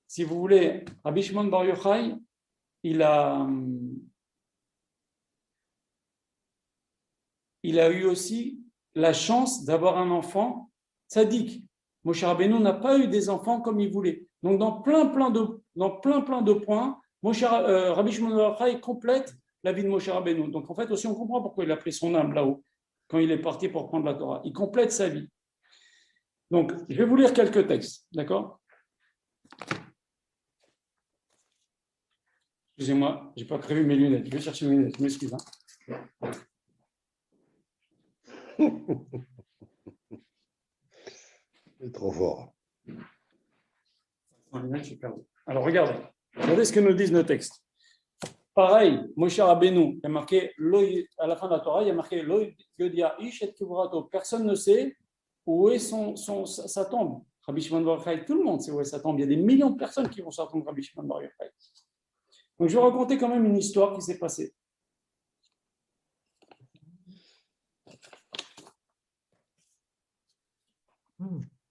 si vous voulez, Rabbi Shimon Bar Yochai, il a eu aussi la chance d'avoir un enfant tzaddik. Moshe Rabbeinu n'a pas eu des enfants comme il voulait. Donc, dans plein de points, Rabbi Shimon Bar Yochai complète la vie de Moshe Rabbeinu. Donc, en fait, aussi, on comprend pourquoi il a pris son âme là-haut, quand il est parti pour prendre la Torah. Il complète sa vie. Donc, je vais vous lire quelques textes, d'accord? Excusez-moi, je n'ai pas prévu mes lunettes. Je vais chercher mes lunettes, je m'excuse. C'est trop fort. Alors, regardez ce que nous disent nos textes. Pareil, Moshe Rabbeinu, il y a marqué, à la fin de la Torah, il y a marqué Lo yodia ish et kivrato. Personne ne sait où est sa tombe. Rabbi Shimon Bar Yochai, tout le monde sait où est sa tombe. Il y a des millions de personnes qui vont sur la tombe de Rabbi Shimon Bar Yochai. Donc, je vais raconter quand même une histoire qui s'est passée.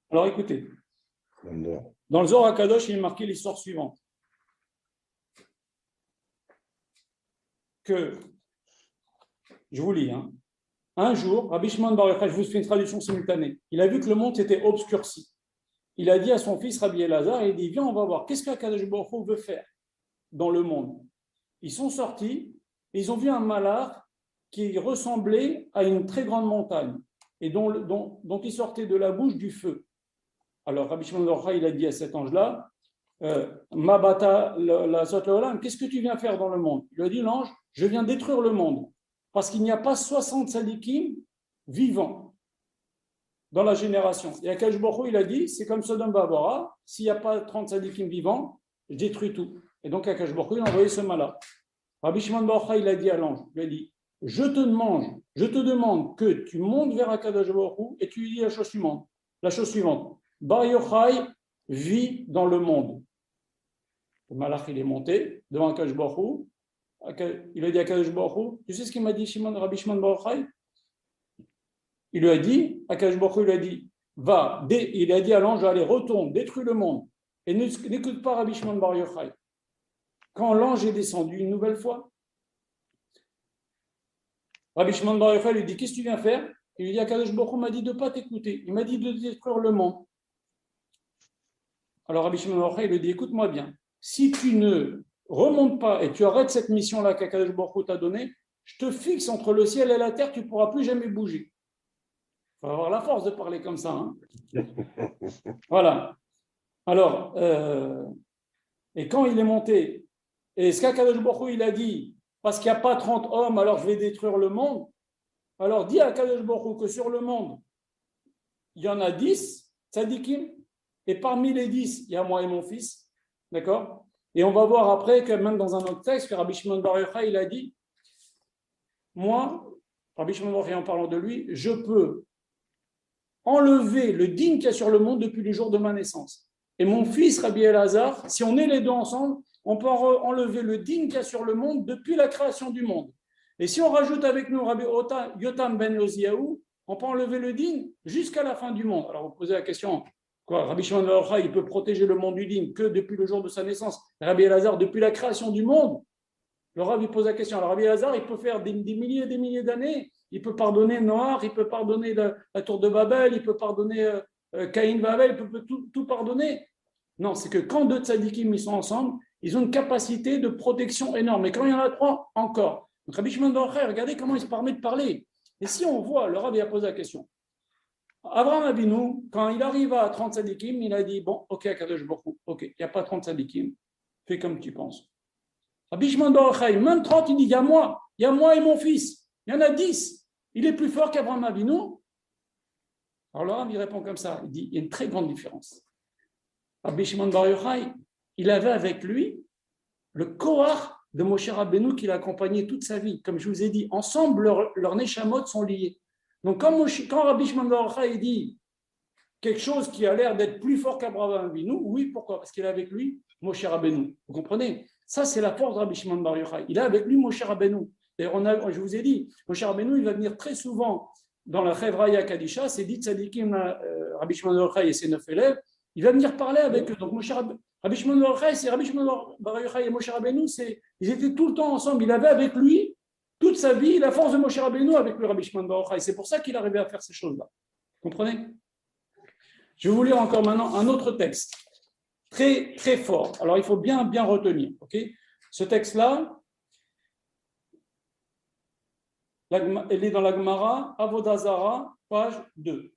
Alors, écoutez. Dans le Zohar HaKadosh, il est marqué l'histoire suivante. Que, je vous lis, un jour, Rabbi Shimon Bar Yochai, je vous fais une traduction simultanée, il a vu que le monde était obscurci. Il a dit à son fils Rabbi Elazar, il dit, viens, on va voir, qu'est-ce que HaKadosh Baruch Hu veut faire? dans le monde. Ils sont sortis et ils ont vu un malach qui ressemblait à une très grande montagne et dont il sortait de la bouche du feu. Alors Rabbi Shimon bar Yochai, il a dit à cet ange-là, Mabata la Sotleolam, qu'est-ce que tu viens faire dans le monde? Il a dit l'ange, je viens détruire le monde parce qu'il n'y a pas 60 sadikim vivants dans la génération. Et Akadosh Baruch Hu, il a dit, c'est comme Sodome et Gomorrha, s'il n'y a pas 30 sadikim vivants, je détruis tout. Et donc Akadosh Baruch Hu, il a envoyé ce malin. Rabbi Shimon bar Yochai, il a dit à l'ange, il a dit, je te demande que tu montes vers Akadosh Baruch Hu et tu lui dis la chose suivante. Bar Yochai vit dans le monde. Le malach, il est monté devant Akadosh Baruch Hu. Il a dit à Akadosh Baruch Hu, tu sais ce qu'il m'a dit Rabbi Shimon bar Yochai? Il lui a dit, Akadosh Baruch Hu, il lui a dit, il a dit à l'ange, allez, retourne, détruis le monde. Et n'écoute pas Rabbi Shimon bar Yochai. Quand l'ange est descendu une nouvelle fois, Rabbi Shimon bar Yochai lui dit, qu'est-ce que tu viens faire? Il lui dit, Akadosh Baruch Hu m'a dit de ne pas t'écouter. Il m'a dit de détruire le monde. Alors Rabbi Shimon bar Yochai, il lui dit, écoute-moi bien. Si tu ne remontes pas et tu arrêtes cette mission-là qu'Akadosh Baruch Hu t'a donnée, je te fixe entre le ciel et la terre, tu ne pourras plus jamais bouger. Il faut avoir la force de parler comme ça. Hein. Voilà. Alors, et quand il est monté, et ce qu'Akadosh Baruch Hu, il a dit, parce qu'il n'y a pas 30 hommes, alors je vais détruire le monde. Alors, dis à Akadosh Baruch Hu que sur le monde, il y en a 10 tzadikim, et parmi les 10, il y a moi et mon fils. D'accord? Et on va voir après que même dans un autre texte, que Rabbi Shimon bar Yochai, il a dit, moi, Rabbi Shimon bar Yochai, en parlant de lui, je peux enlever le din qu'il y a sur le monde depuis le jour de ma naissance. Et mon fils, Rabbi Elazar, si on est les deux ensemble, on peut enlever le din qu'il y a sur le monde depuis la création du monde. Et si on rajoute avec nous Rabbi Yotam ben Yoziaou, on peut enlever le din jusqu'à la fin du monde. Alors vous posez la question, quoi, Rabbi Shimon bar Yochai, il peut protéger le monde du din que depuis le jour de sa naissance. Rabbi Elazar, depuis la création du monde. Le Rabbi pose la question. Alors Rabbi Elazar, il peut faire des milliers et des milliers d'années. Il peut pardonner Noach, il peut pardonner la tour de Babel, il peut pardonner Caïn Babel, il peut tout pardonner. Non, c'est que quand deux tzadikim ils sont ensemble, ils ont une capacité de protection énorme. Et quand il y en a trois, encore. Donc Rabbi Shimon bar Yochai, regardez comment il se permet de parler. Et si on voit, le Rabbi a posé la question. Abraham Avinu, quand il arrive à 30 tzadikim, il a dit, bon, ok, Akadosh Baruch Hu, ok, il n'y a pas 30 tzadikim, fais comme tu penses. Rabbi Shimon bar Yochai, même 30, il dit, il y a moi et mon fils. Il y en a 10. Il est plus fort qu'Abraham Avinu. Alors le Rav, il répond comme ça. Il dit, il y a une très grande différence. Rabbi Shimon bar Yochai, il avait avec lui le Koach de Moshe Rabbeinu qui l'a accompagné toute sa vie. Comme je vous ai dit, ensemble, leurs neshamot sont liés. Donc quand Rabbi Shimon bar Yochai dit quelque chose qui a l'air d'être plus fort qu'Abraham Avinu, oui, pourquoi? Parce qu'il a avec lui Moshe Rabbeinu. Vous comprenez? Ça, c'est la force de Rabbi Shimon bar Yochai. Il a avec lui Moshe Rabbeinu. D'ailleurs, je vous ai dit, Moshe Rabbeinu, il va venir très souvent dans la Chevraya Kadisha, c'est dit tzadikim, Rabbi Shimon bar Yochai et ses 9 élèves, il va venir parler avec eux. Donc Rabbi Shimon bar Yochai, c'est Rabbi Shimon bar Yochai et Moshe Rabbeinu, ils étaient tout le temps ensemble. Il avait avec lui toute sa vie la force de Moshe Rabbeinu avec le Rabbi Shimon bar Yochai. C'est pour ça qu'il arrivait à faire ces choses-là. Vous comprenez? Je vais vous lire encore maintenant un autre texte, très, très fort. Alors, il faut bien retenir. Okay, ce texte-là, elle est dans la Gemara, Avodah Zara, page 2.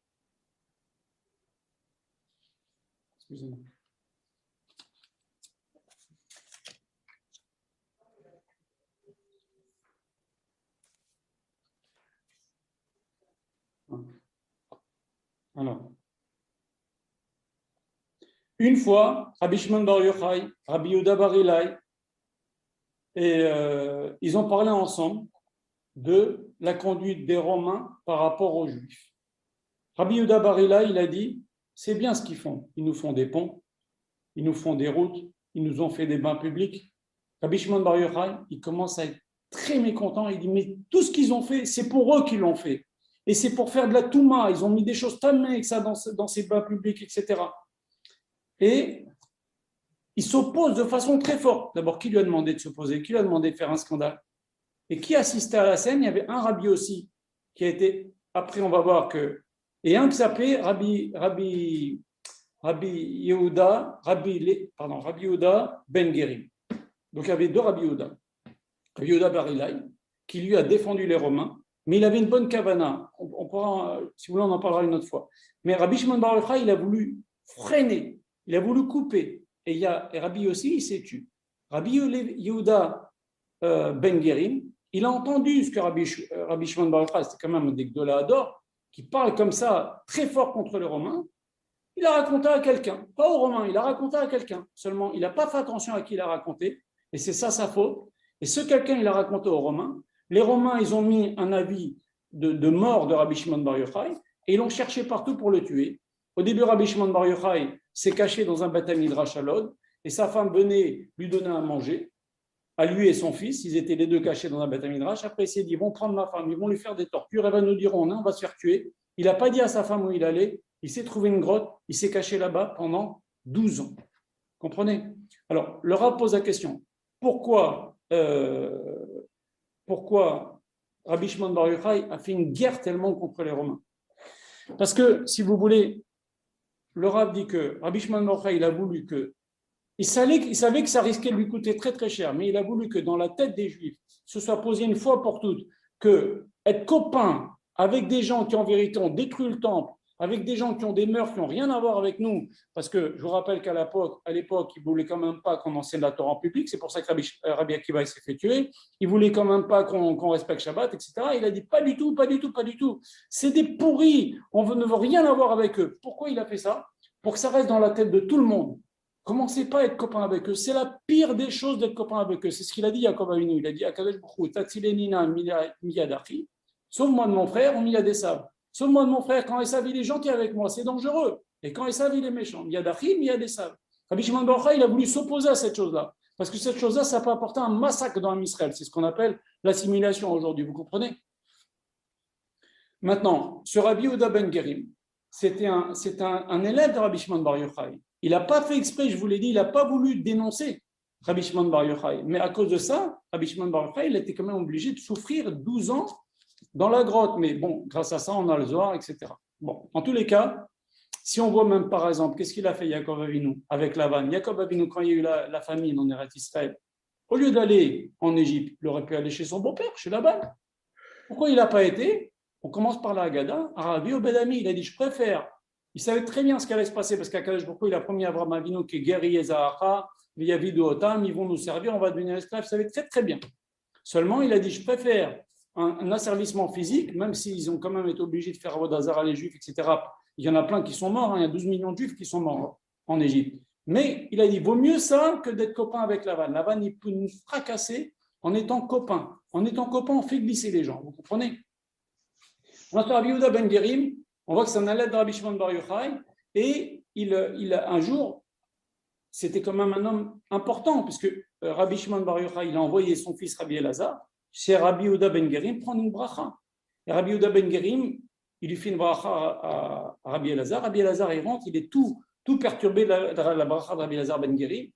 Excusez-moi. Alors. Une fois, Rabbi Shimon bar Yochai, Rabbi Yehuda bar Ilai, et ils ont parlé ensemble de la conduite des Romains par rapport aux Juifs. Rabbi Yehuda bar Ilai, il a dit, c'est bien ce qu'ils font. Ils nous font des ponts, ils nous font des routes, ils nous ont fait des bains publics. Rabbi Shimon bar Yochai, il commence à être très mécontent. Il dit, mais tout ce qu'ils ont fait, c'est pour eux qu'ils l'ont fait. Et c'est pour faire de la touma. Ils ont mis des choses tamées avec ça dans ces bains publics, etc. Et il s'oppose de façon très forte. D'abord, qui lui a demandé de s'opposer? Qui lui a demandé de faire un scandale? Et qui assistait à la scène? Il y avait un rabbi aussi, qui a été, après on va voir que, et un qui s'appelait Rabbi Yehuda Ben Gerim. Donc il y avait deux Rabbi Yehuda. Rabbi Yehuda Bar Ilai, qui lui a défendu les Romains, mais il avait une bonne kavana. On pourra, si vous voulez, on en parlera une autre fois. Mais Rabbi Shimon Bar Yochai, il a voulu freiner, il a voulu couper. Et Rabbi aussi, il s'est tué. Rabbi Yehuda Ben Gerim, il a entendu ce que Rabbi Shimon Bar Yochai, c'était quand même un des Gdolador, qui parle comme ça, très fort contre les Romains. Il a raconté à quelqu'un, pas aux Romains, il a raconté à quelqu'un. Seulement, il n'a pas fait attention à qui il a raconté, et c'est ça sa faute. Et ce quelqu'un, il a raconté aux Romains. Les Romains, ils ont mis un avis de mort de Rabbi Shimon Bar Yochai, et ils l'ont cherché partout pour le tuer. Au début, Rabbi Shimon Bar Yochai s'est caché dans un Beth Midrash à Lod, et sa femme venait lui donner à manger, à lui et son fils. Ils étaient les deux cachés dans un Beth Midrash. Après, il s'est dit, ils vont prendre ma femme, ils vont lui faire des tortures, elle va nous dire, on va se faire tuer. Il n'a pas dit à sa femme où il allait. Il s'est trouvé une grotte, il s'est caché là-bas pendant 12 ans. Comprenez? Alors, le Rav pose la question, pourquoi Rabbi Shimon Bar Yochai a fait une guerre tellement contre les Romains? Parce que, si vous voulez, le Rav dit que Rabbi Shimon Bar Yochai, il a voulu que, il savait que ça risquait de lui coûter très très cher, mais il a voulu que dans la tête des Juifs, ce soit posé une fois pour toutes, que être copain avec des gens qui en vérité ont détruit le temple, avec des gens qui ont des mœurs qui n'ont rien à voir avec nous, parce que je vous rappelle qu'à l'époque, ils ne voulaient quand même pas qu'on enseigne la Torah en public, c'est pour ça que Rabbi Akiva s'est fait tuer, ils ne voulaient quand même pas qu'on respecte Shabbat, etc. Il a dit pas du tout, pas du tout, pas du tout. C'est des pourris, on ne veut rien avoir avec eux. Pourquoi il a fait ça? Pour que ça reste dans la tête de tout le monde. Commencez pas à être copain avec eux. C'est la pire des choses d'être copain avec eux. C'est ce qu'il a dit Yaakov Avinu. Il a dit Akadosh Baruch Hu, Tatzilenina miyadachi, sauve-moi de mon frère, on miyad Esav. Sauve-moi de mon frère, quand Esav il est gentil avec moi, c'est dangereux. Et quand Esav il est méchant, miyadachi, miyad Esav. Rabbi Shimon Bar Yochai, il a voulu s'opposer à cette chose-là. Parce que cette chose-là, ça peut apporter un massacre dans Israël. C'est ce qu'on appelle l'assimilation aujourd'hui. Vous comprenez? Maintenant, ce Rabbi Yehuda Ben Gerim, c'est un élève de Rabbi Shimon Bar Yochai. Il n'a pas fait exprès, je vous l'ai dit, il n'a pas voulu dénoncer Rabbi Shimon Bar Yochai. Mais à cause de ça, Rabbi Shimon Bar Yochai, il était quand même obligé de souffrir 12 ans dans la grotte. Mais bon, grâce à ça, on a le Zohar, etc. Bon, en tous les cas, si on voit même par exemple, qu'est-ce qu'il a fait Yaakov Avinu avec Lavan? Yaakov Avinu, quand il y a eu la famine en Eretz Israël, au lieu d'aller en Égypte, il aurait pu aller chez son beau-père, chez Laban. Pourquoi il n'a pas été? On commence par la Haggadah. Rabbi Obed-Ami, il a dit, je préfère. Il savait très bien ce qui allait se passer parce qu'Akadosh Baruch Hu, il a promis à Abraham Avinu que Geri et Zahara, Viavidu Otam, ils vont nous servir, on va devenir esclaves. Il savait très très bien. Seulement, il a dit, je préfère un asservissement physique, même s'ils ont quand même été obligés de faire Avodazara les Juifs, etc. Il y en a plein qui sont morts, hein. Il y a 12 millions de Juifs qui sont morts en Égypte. Mais il a dit, vaut mieux ça que d'être copain avec Lavan. Lavan, il peut nous fracasser en étant copain. En étant copain, on fait glisser les gens. Vous comprenez? Notre Rabbi Yehuda Ben Gerim, on voit que c'est un élève de Rabbi Shimon Bar Yochai, et un jour, c'était quand même un homme important, puisque Rabbi Shimon Bar Yochai, il a envoyé son fils Rabbi Elazar chez Rabbi Yehuda Ben Gerim prendre une bracha. Et Rabbi Yehuda Ben Gerim, il lui fait une bracha à Rabbi Elazar. Rabbi Elazar, il rentre, il est tout perturbé de la bracha de Rabbi Elazar Ben Gerim.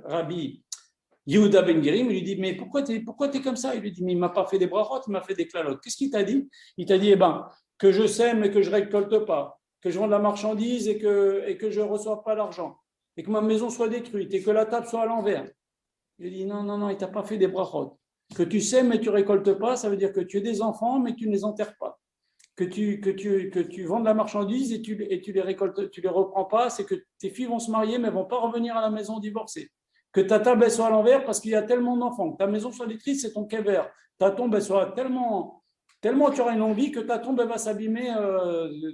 Rabbi Yehuda Ben Gerim, il lui dit, mais pourquoi t'es comme ça? Il lui dit, mais il ne m'a pas fait des brachot, il m'a fait des klalotes. Qu'est-ce qu'il t'a dit? Il t'a dit, que je sème et que je ne récolte pas, que je vends de la marchandise et que je ne reçoive pas l'argent, et que ma maison soit détruite et que la table soit à l'envers. Il dit, non, il ne t'a pas fait des brachot. Que tu sèmes et tu ne récoltes pas, ça veut dire que tu as des enfants, mais tu ne les enterres pas. Que tu vends de la marchandise et tu les récoltes, tu les reprends pas, c'est que tes filles vont se marier, mais elles ne vont pas revenir à la maison divorcée. Que ta table elle soit à l'envers parce qu'il y a tellement d'enfants. Que ta maison soit détruite, c'est ton kever. Ta tombe elle soit tellement tu auras une envie que ta tombe elle va s'abîmer,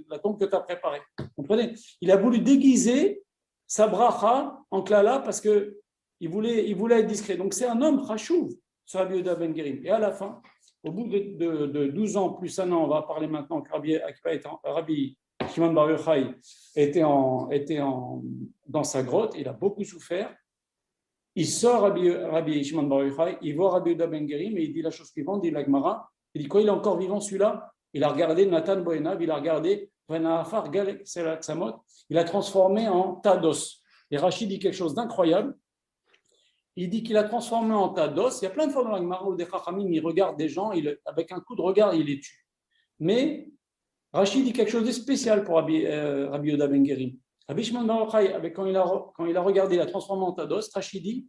la tombe que tu as préparée. Vous comprenez? Il a voulu déguiser sa bracha en klala parce qu'il voulait être discret. Donc c'est un homme chachouv, ce Rabbi Yehuda Ben Gerim. Et à la fin, au bout de 12 ans plus un an, on va parler maintenant que Rabbi Shimon Bar Yochai était dans sa grotte, il a beaucoup souffert. Il sort Rabbi Shimon Bar Yochai, il voit Rabbi Yehuda Ben Gerim et il dit la chose suivante, dit l'Agmara. Il dit quoi? Il est encore vivant celui-là? Il a regardé Nathan Boenav, il a regardé Venahafar Gal Selaksamot, il a transformé en Tados. Et Rachid dit quelque chose d'incroyable. Il dit qu'il a transformé en Tados. Il y a plein de fois dans l'Agmara où des Chachamim, ils regardent des gens, avec un coup de regard, il les tue. Mais Rachid dit quelque chose de spécial pour Rabbi Yehuda Ben Gerim. Rabbi Shimon Bar Yochai, quand il a regardé, il a transformé en Tados. Rachid dit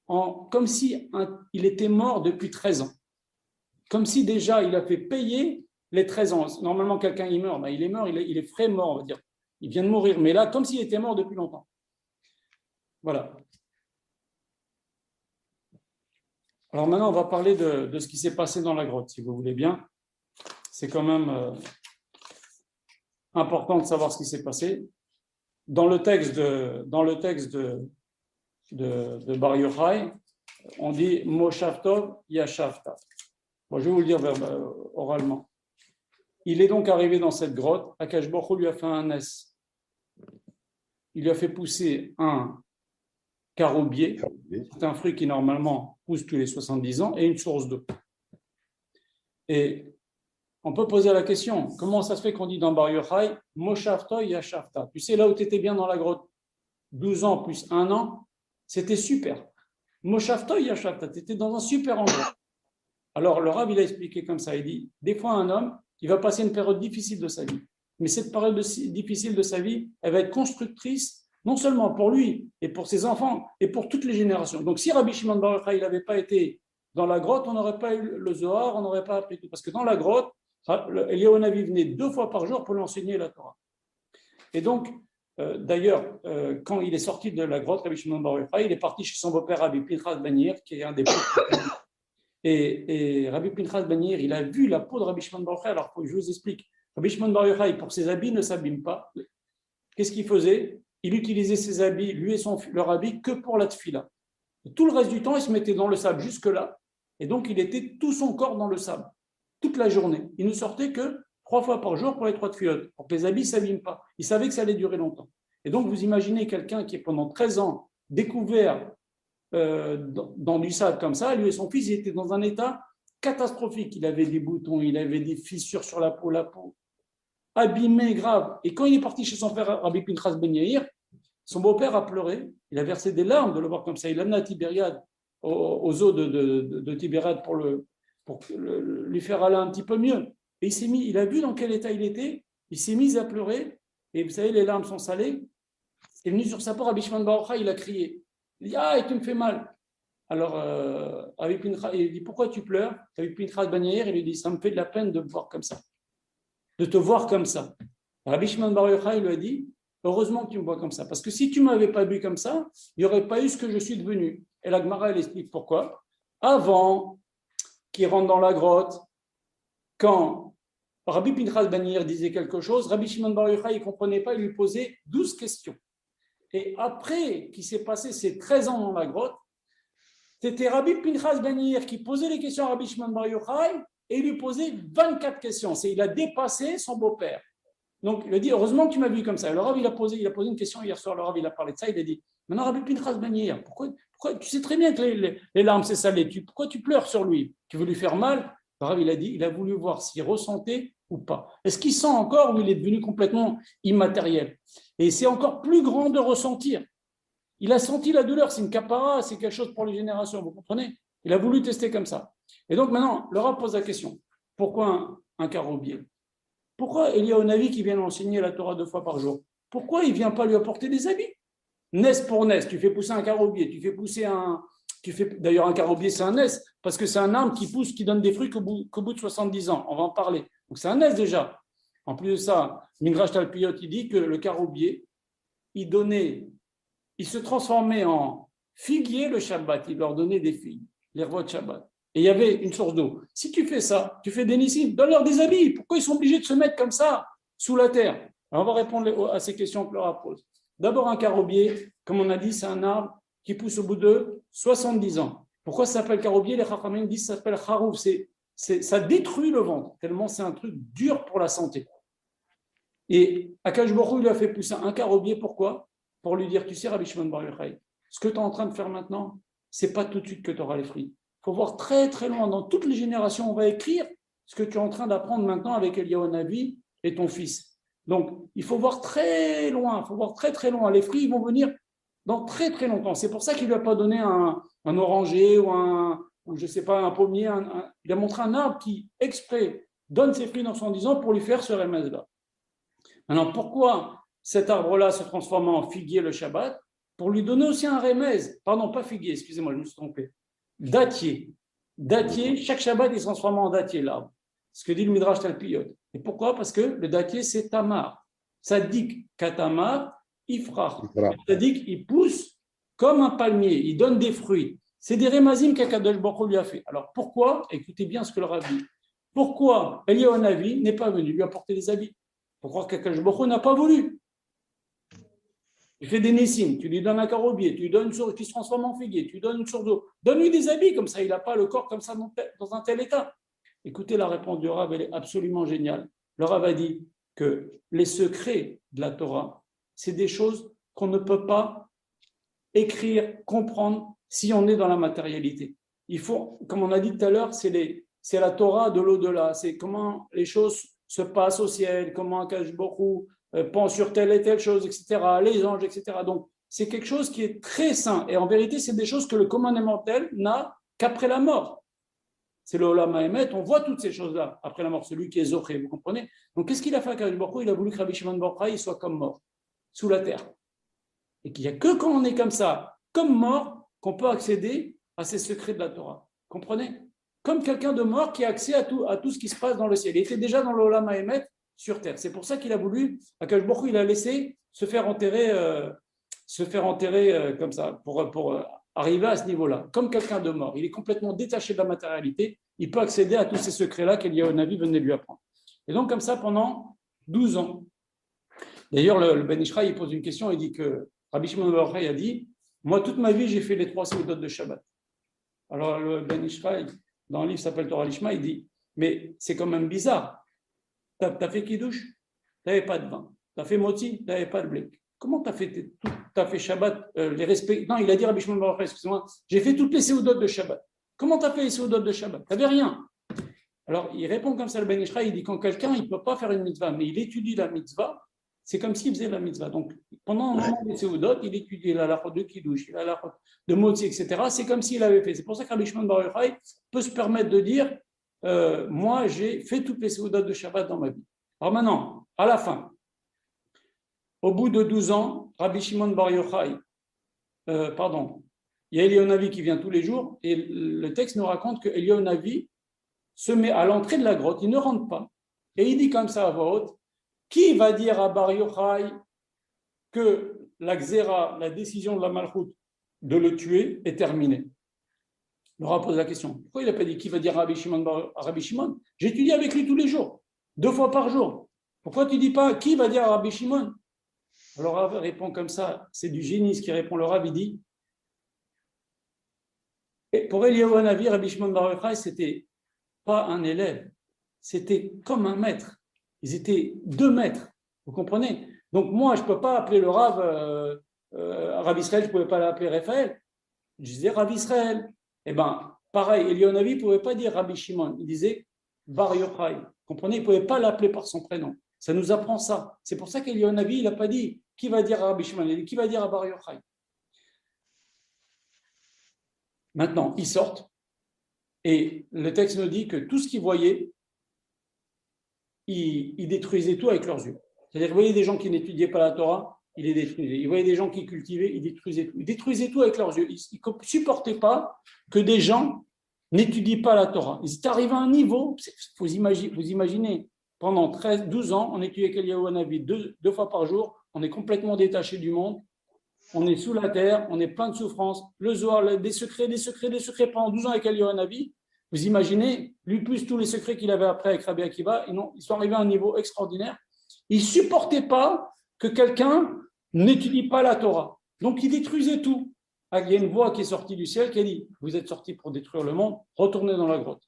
comme si il était mort depuis 13 ans. Comme si déjà il a fait payer les 13 ans. Normalement, quelqu'un il meurt, il est mort, il est frais mort, on va dire. Il vient de mourir, mais là, comme s'il était mort depuis longtemps. Voilà. Alors maintenant, on va parler de ce qui s'est passé dans la grotte, si vous voulez bien. C'est quand même important de savoir ce qui s'est passé. Dans le texte de Bar Yochai, on dit Moshav Tov Yashavta. Bon, je vais vous le dire oralement. Il est donc arrivé dans cette grotte. Akash Baruch Hu lui a fait un S. Il lui a fait pousser un caroubier. C'est un fruit qui normalement pousse tous les 70 ans et une source d'eau. Et on peut poser la question, comment ça se fait qu'on dit dans Bar Yochai Moshavta Yashavta? Tu sais, là où tu étais bien dans la grotte, 12 ans plus 1 an, c'était super. Moshavta Yashavta, tu étais dans un super endroit. Alors, le Rav, il a expliqué comme ça, il dit, des fois, un homme, il va passer une période difficile de sa vie. Mais cette période difficile de sa vie, elle va être constructrice, non seulement pour lui, et pour ses enfants, et pour toutes les générations. Donc, si Rabbi Shimon Bar Yochai, il n'avait pas été dans la grotte, on n'aurait pas eu le Zohar, on n'aurait pas appris tout. Parce que dans la grotte, Eliyahu Hanavi venait 2 fois par jour pour lui enseigner la Torah. Et donc, d'ailleurs, quand il est sorti de la grotte, Rabbi Shimon Bar Yochai, il est parti chez son beau-père Rabbi Pinchas ben Yair, qui est un des plus... Et Rabbi Pinchas ben Yair, il a vu la peau de Rabbi Shimon Bar Yochai. Alors, je vous explique. Rabbi Shimon Bar Yochai, pour ses habits, ne s'abîme pas. Qu'est-ce qu'il faisait? Il utilisait ses habits, lui et leur habit, que pour la tefila. Et tout le reste du temps, il se mettait dans le sable jusque-là. Et donc, il était tout son corps dans le sable, toute la journée. Il ne sortait que 3 fois par jour pour les 3 tefilot, pour que les habits ne s'abîment pas. Il savait que ça allait durer longtemps. Et donc, vous imaginez quelqu'un qui est pendant 13 ans découvert dans du sable comme ça, lui et son fils, ils étaient dans un état catastrophique. Il avait des boutons, il avait des fissures sur la peau abîmée, grave. Et quand il est parti chez son père, Rabbi Pinchas ben Yair, son beau-père a pleuré, il a versé des larmes de le voir comme ça. Il l'a amené à Tibériade, aux eaux de Tibériade pour lui faire aller un petit peu mieux. Et il a vu dans quel état il était, il s'est mis à pleurer, et vous savez, les larmes sont salées. Il est venu sur sa peau, Rabbi Shimon Bar Yochai, il a crié. Il dit, ah, et tu me fais mal. Alors, Rabbi Pinchas, il dit, pourquoi tu pleures? Rabbi Pinchas ben Yair, il lui dit, ça me fait de la peine de me voir comme ça, de te voir comme ça. Rabbi Shimon Bar Yochai lui a dit, heureusement que tu me vois comme ça, parce que si tu ne m'avais pas vu comme ça, il n'y aurait pas eu ce que je suis devenu. Et la Gemara, elle explique pourquoi. Avant qu'il rentre dans la grotte, quand Rabbi Pinchas ben Yair disait quelque chose, Rabbi Shimon Bar Yochai, il ne comprenait pas, il lui posait 12 questions. Et après qu'il s'est passé ces 13 ans dans la grotte, c'était Rabbi Pinchas ben Yair qui posait les questions à Rabbi Shimon Bar Yochai et il lui posait 24 questions. Il a dépassé son beau-père. Donc, il a dit, heureusement que tu m'as vu comme ça. Le Rav, il a posé une question hier soir. Le Rav, il a parlé de ça. Il a dit, maintenant, Rabbi Pinchas ben Yair, pourquoi tu sais très bien que les larmes, c'est salé. Pourquoi tu pleures sur lui? Tu veux lui faire mal? Le Rav, il a dit, il a voulu voir s'il ressentait ou pas. Est-ce qu'il sent encore ou il est devenu complètement immatériel? Et c'est encore plus grand de ressentir. Il a senti la douleur. C'est une capara, c'est quelque chose pour les générations. Vous comprenez? Il a voulu tester comme ça. Et donc, maintenant, le Rav pose la question. Pourquoi un caroubier? Pourquoi Eliyahu Hanavi qui vient enseigner la Torah 2 fois par jour? Pourquoi il ne vient pas lui apporter des habits? Nes pour nes, tu fais pousser un caroubier, d'ailleurs un caroubier c'est un nes, parce que c'est un arbre qui pousse, qui donne des fruits qu'au bout de 70 ans, on va en parler. Donc c'est un nes déjà. En plus de ça, Midrash Talpiot, il dit que le caroubier, il se transformait en figuier le Shabbat, il leur donnait des figues, les rois de Shabbat. Et il y avait une source d'eau. Si tu fais ça, tu fais des nissim, donne-leur des habits. Pourquoi ils sont obligés de se mettre comme ça, sous la terre? Alors, on va répondre à ces questions que Laura pose. D'abord, un caroubier, comme on a dit, c'est un arbre qui pousse au bout de 70 ans. Pourquoi ça s'appelle caroubier? Les Chachamim disent que ça s'appelle charouf. Ça détruit le ventre, tellement c'est un truc dur pour la santé. Et Akash Baruch Hu lui a fait pousser un caroubier, pourquoi? Pour lui dire, tu sais, Rabbi Shimon Bar Yochai, ce que tu es en train de faire maintenant, ce n'est pas tout de suite que tu auras les fruits. Il faut voir très très loin, dans toutes les générations, on va écrire ce que tu es en train d'apprendre maintenant avec Eliyahu Hanavi et ton fils. Donc, il faut voir très loin, Les fruits ils vont venir dans très très longtemps. C'est pour ça qu'il ne lui a pas donné un oranger ou je sais pas, un pommier. Il a montré un arbre qui, exprès, donne ses fruits dans 110 ans pour lui faire ce remède-là. Maintenant, pourquoi cet arbre-là se transforme en figuier le Shabbat? pour lui donner aussi un remez. Pardon, pas figuier, excusez-moi, je me suis trompé. Dattier. Dattier, chaque Shabbat, il se transforme en dattier, l'arbre. Ce que dit le Midrash Talpiyot. Et pourquoi? Parce que le dattier, c'est Tamar. Sadik Katamar, Ifrach. Sadik, il pousse comme un palmier, il donne des fruits. C'est des remazim qu'Akadosh Baruch Hu lui a fait. Alors pourquoi? Écoutez bien ce que le Rabbi dit. Pourquoi Eliyahu Hanavi n'est pas venu lui apporter des habits? Pourquoi qu'Akadosh Baruch Hu n'a pas voulu? Il fait des nessim, tu lui donnes un carobier, tu lui donnes une source qui se transforme en figuier, tu lui donnes une source d'eau. Donne-lui des habits, comme ça, il n'a pas le corps comme ça dans un tel état. Écoutez, la réponse du Rav, elle est absolument géniale. Le Rav a dit que les secrets de la Torah, c'est des choses qu'on ne peut pas écrire, comprendre si on est dans la matérialité. Il faut, comme on a dit tout à l'heure, c'est la Torah de l'au-delà, c'est comment les choses se passent au ciel, comment Akadosh Baruch Hu pense sur telle et telle chose, etc., les anges, etc. Donc, c'est quelque chose qui est très sain. Et en vérité, c'est des choses que le commun des mortels n'a qu'après la mort. C'est le Olam Haemet, on voit toutes ces choses-là après la mort, celui qui est Zoché, vous comprenez? Donc, qu'est-ce qu'il a fait à Akadosh Baruch Hu? Il a voulu que Rabbi Shimon Bar Yochai soit comme mort, sous la terre. Et qu'il n'y a que quand on est comme ça, comme mort, qu'on peut accéder à ces secrets de la Torah. Comprenez? Comme quelqu'un de mort qui a accès à tout ce qui se passe dans le ciel. Il était déjà dans l'Olam Haemet sur terre. C'est pour ça qu'il a voulu, Akadosh Baruch Hu, il a laissé se faire enterrer comme ça, pour arriver à ce niveau-là. Comme quelqu'un de mort. Il est complètement détaché de la matérialité. Il peut accéder à tous ces secrets-là qu'Eliyahu Hanavi venait lui apprendre. Et donc, comme ça, pendant 12 ans. D'ailleurs, le Ben Ish Chai, il pose une question, il dit que Rabbi Shimon Bar Yochai a dit, moi, toute ma vie, j'ai fait les 3 seudot de Shabbat. Alors, le Ben Ish Chai, dans un livre qui s'appelle Torah Lishma, il dit, mais c'est quand même bizarre. Tu as fait Kiddush, tu n'avais pas de vin. Tu as fait Moti, tu n'avais pas de blé. Comment tu as fait Shabbat, les respects? Non, il a dit Rabbi Shimon Bar Yochai, excusez-moi, j'ai fait toutes les seudot de Shabbat. Comment tu as fait les seudot de Shabbat? Tu n'avais rien. Alors, il répond comme ça, le Ben Ish Chai, il dit, quand quelqu'un, il ne peut pas faire une mitzvah, mais il étudie la mitzvah, c'est comme s'il faisait la mitzvah. Donc, pendant un moment des Seudot, il étudie la halachot de Kiddush, la halachot de Motzi, etc. C'est comme s'il avait fait. C'est pour ça que Rabbi Shimon Bar Yochai peut se permettre de dire moi, j'ai fait toutes les Seudot de Shabbat dans ma vie. Alors maintenant, à la fin, au bout de 12 ans, Rabbi Shimon Bar Yochai, il y a Eliyahu Hanavi qui vient tous les jours, et le texte nous raconte que Eliyahu Hanavi se met à l'entrée de la grotte, il ne rentre pas, et il dit comme ça à voix haute, qui va dire à Bar Yochai que la xéra, la décision de la Malchut de le tuer est terminée? Le Rav pose la question. Pourquoi il n'a pas dit qui va dire à Rabbi Shimon? J'étudie avec lui tous les jours, 2 fois par jour. Pourquoi tu ne dis pas qui va dire à Rabbi Shimon? Alors le Rav répond comme ça, c'est du génie ce qui répond. Le Rav, il dit, et pour Eliyahu Hanavi, Rabbi Shimon Bar Yochai, c'était pas un élève, c'était comme un maître. Ils étaient 2 maîtres, vous comprenez? Donc moi, je ne peux pas appeler le Rav Rav Israël, je ne pouvais pas l'appeler Raphaël. Je disais Rav Israël. Eh bien, pareil, Eliyahu Hanavi ne pouvait pas dire Rabbi Shimon, il disait Bar Yochai. Vous comprenez? Il ne pouvait pas l'appeler par son prénom. Ça nous apprend ça. C'est pour ça qu'Eliyahu Hanavi, il n'a pas dit qui va dire à Rabbi Shimon, il a dit qui va dire à Bar Yochai. Maintenant, ils sortent et le texte nous dit que tout ce qu'ils voyaient, ils détruisaient tout avec leurs yeux. C'est-à-dire, ils voyaient des gens qui n'étudiaient pas la Torah, ils les détruisaient. Ils voyaient des gens qui cultivaient, ils détruisaient tout. Ils détruisaient tout avec leurs yeux. Ils ne supportaient pas que des gens n'étudient pas la Torah. Ils étaient arrivés à un niveau, vous imaginez, pendant 12 ans, on étudiait Eliyahu Hanavi 2 fois par jour, on est complètement détaché du monde, on est sous la terre, on est plein de souffrances. Le Zohar, des secrets pendant 12 ans avec Eliyahu Hanavi. Vous imaginez, lui plus tous les secrets qu'il avait après avec Rabbi Akiva, ils sont arrivés à un niveau extraordinaire. Ils ne supportaient pas que quelqu'un n'étudie pas la Torah. Donc, ils détruisaient tout. Il y a une voix qui est sortie du ciel qui a dit « Vous êtes sortis pour détruire le monde, retournez dans la grotte. »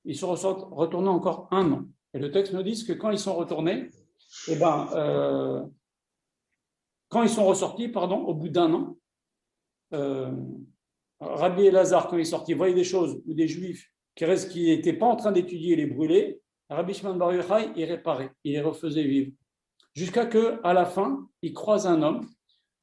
Ils se retournés encore 1 an. Et le texte nous dit que quand ils sont retournés, quand ils sont ressortis, au bout d'1 an, Rabbi Elazar, quand il est sorti, voyait des choses où des juifs qui n'étaient pas en train d'étudier et les brûler. Rabbi Shimon Bar Yochai, il réparait, il les refaisait vivre. Jusqu'à qu'à la fin, il croise un homme.